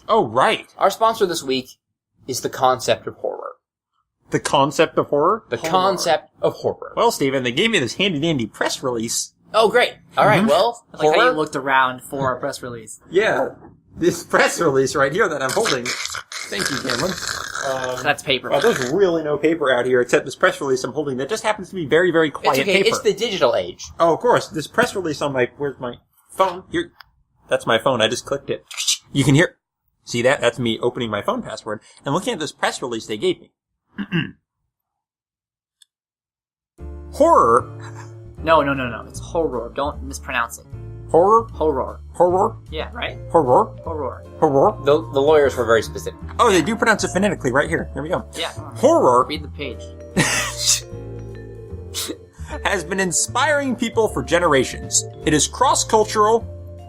Oh, right. Our sponsor this week is the concept of horror. The concept of horror? The concept of horror. Well, Steven, they gave me this handy-dandy press release. Oh, great. All right, well, I like how you horror... looked around for a press release. Yeah. This press release right here that I'm holding. Thank you, Cameron. That's paper. Well, there's really no paper out here except this press release I'm holding that just happens to be very, very quiet It's okay, paper. it's the digital age. Oh, of course. This press release on where's my phone? Here. That's my phone. I just clicked it. You can hear. See that? That's me opening my phone password and looking at this press release they gave me. Horror. No. It's horror. Don't mispronounce it. Horror? Horror. Horror? Yeah, right? Horror? Horror. Horror? The lawyers were very specific. Oh, they do pronounce it phonetically right here. Here we go. Yeah. Horror Read the page. has been inspiring people for generations. It is cross-cultural,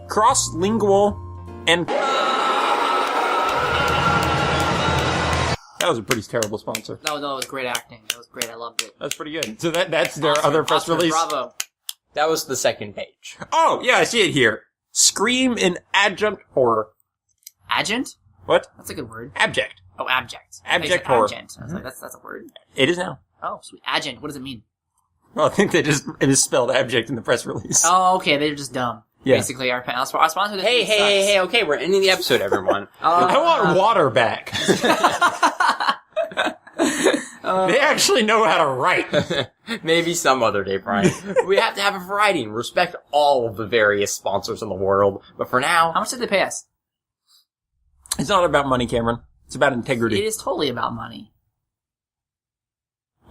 cross-lingual, and... That was a pretty terrible sponsor. No, it was great acting. That was great. I loved it. That's pretty good. So that's their Awesome, other press awesome, release. Bravo. That was the second page. Oh, yeah, I see it here. Scream in adjunct horror. Adjunct? What? That's a good word. Abject. Oh, abject. Abject I said horror. Abject. I was like, that's a word. It is now. Oh, sweet. Adjunct. What does it mean? Well, I think it is spelled abject in the press release. Oh, okay. They're just dumb. Yeah. Basically, our sponsor. This Hey, week hey, sucks. okay, we're ending the episode, everyone. I want water back. They actually know how to write. Maybe some other day, Brian. We have to have a variety and respect all of the various sponsors in the world. But for now, How much did they pay us? It's not about money, Cameron. It's about integrity. It is totally about money.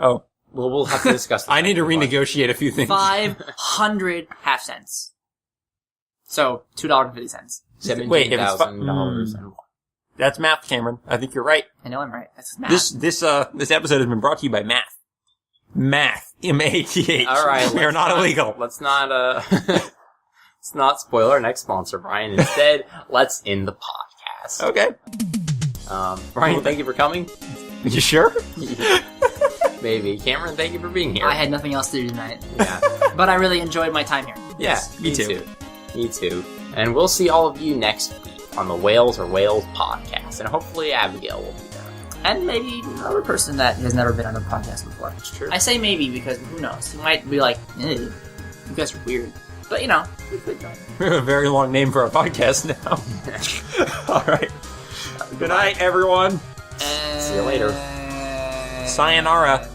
Oh. we'll have to discuss this. I need to renegotiate a few things. 500 half cents. So, $2.50. Wait, if it's $17,000. That's math, Cameron. I think you're right. I know I'm right. That's math. This episode has been brought to you by math. Math. M-A-T-H. All right. We are not illegal. Let's not, let's not spoil our next sponsor, Brian. Instead, let's end the podcast. Okay. Brian, thank you for coming. You sure? Maybe. Cameron, thank you for being here. I had nothing else to do tonight. Yeah. But I really enjoyed my time here. Yes, me too. Me too. And we'll see all of you next week on the Whales or Whales podcast. And hopefully Abigail will be there. And maybe another person that has never been on a podcast before. That's true. I say maybe because who knows? He might be like, you guys are weird. But you know, we could go. We have a very long name for our podcast now. All right. Good night, everyone. See you later. Sayonara.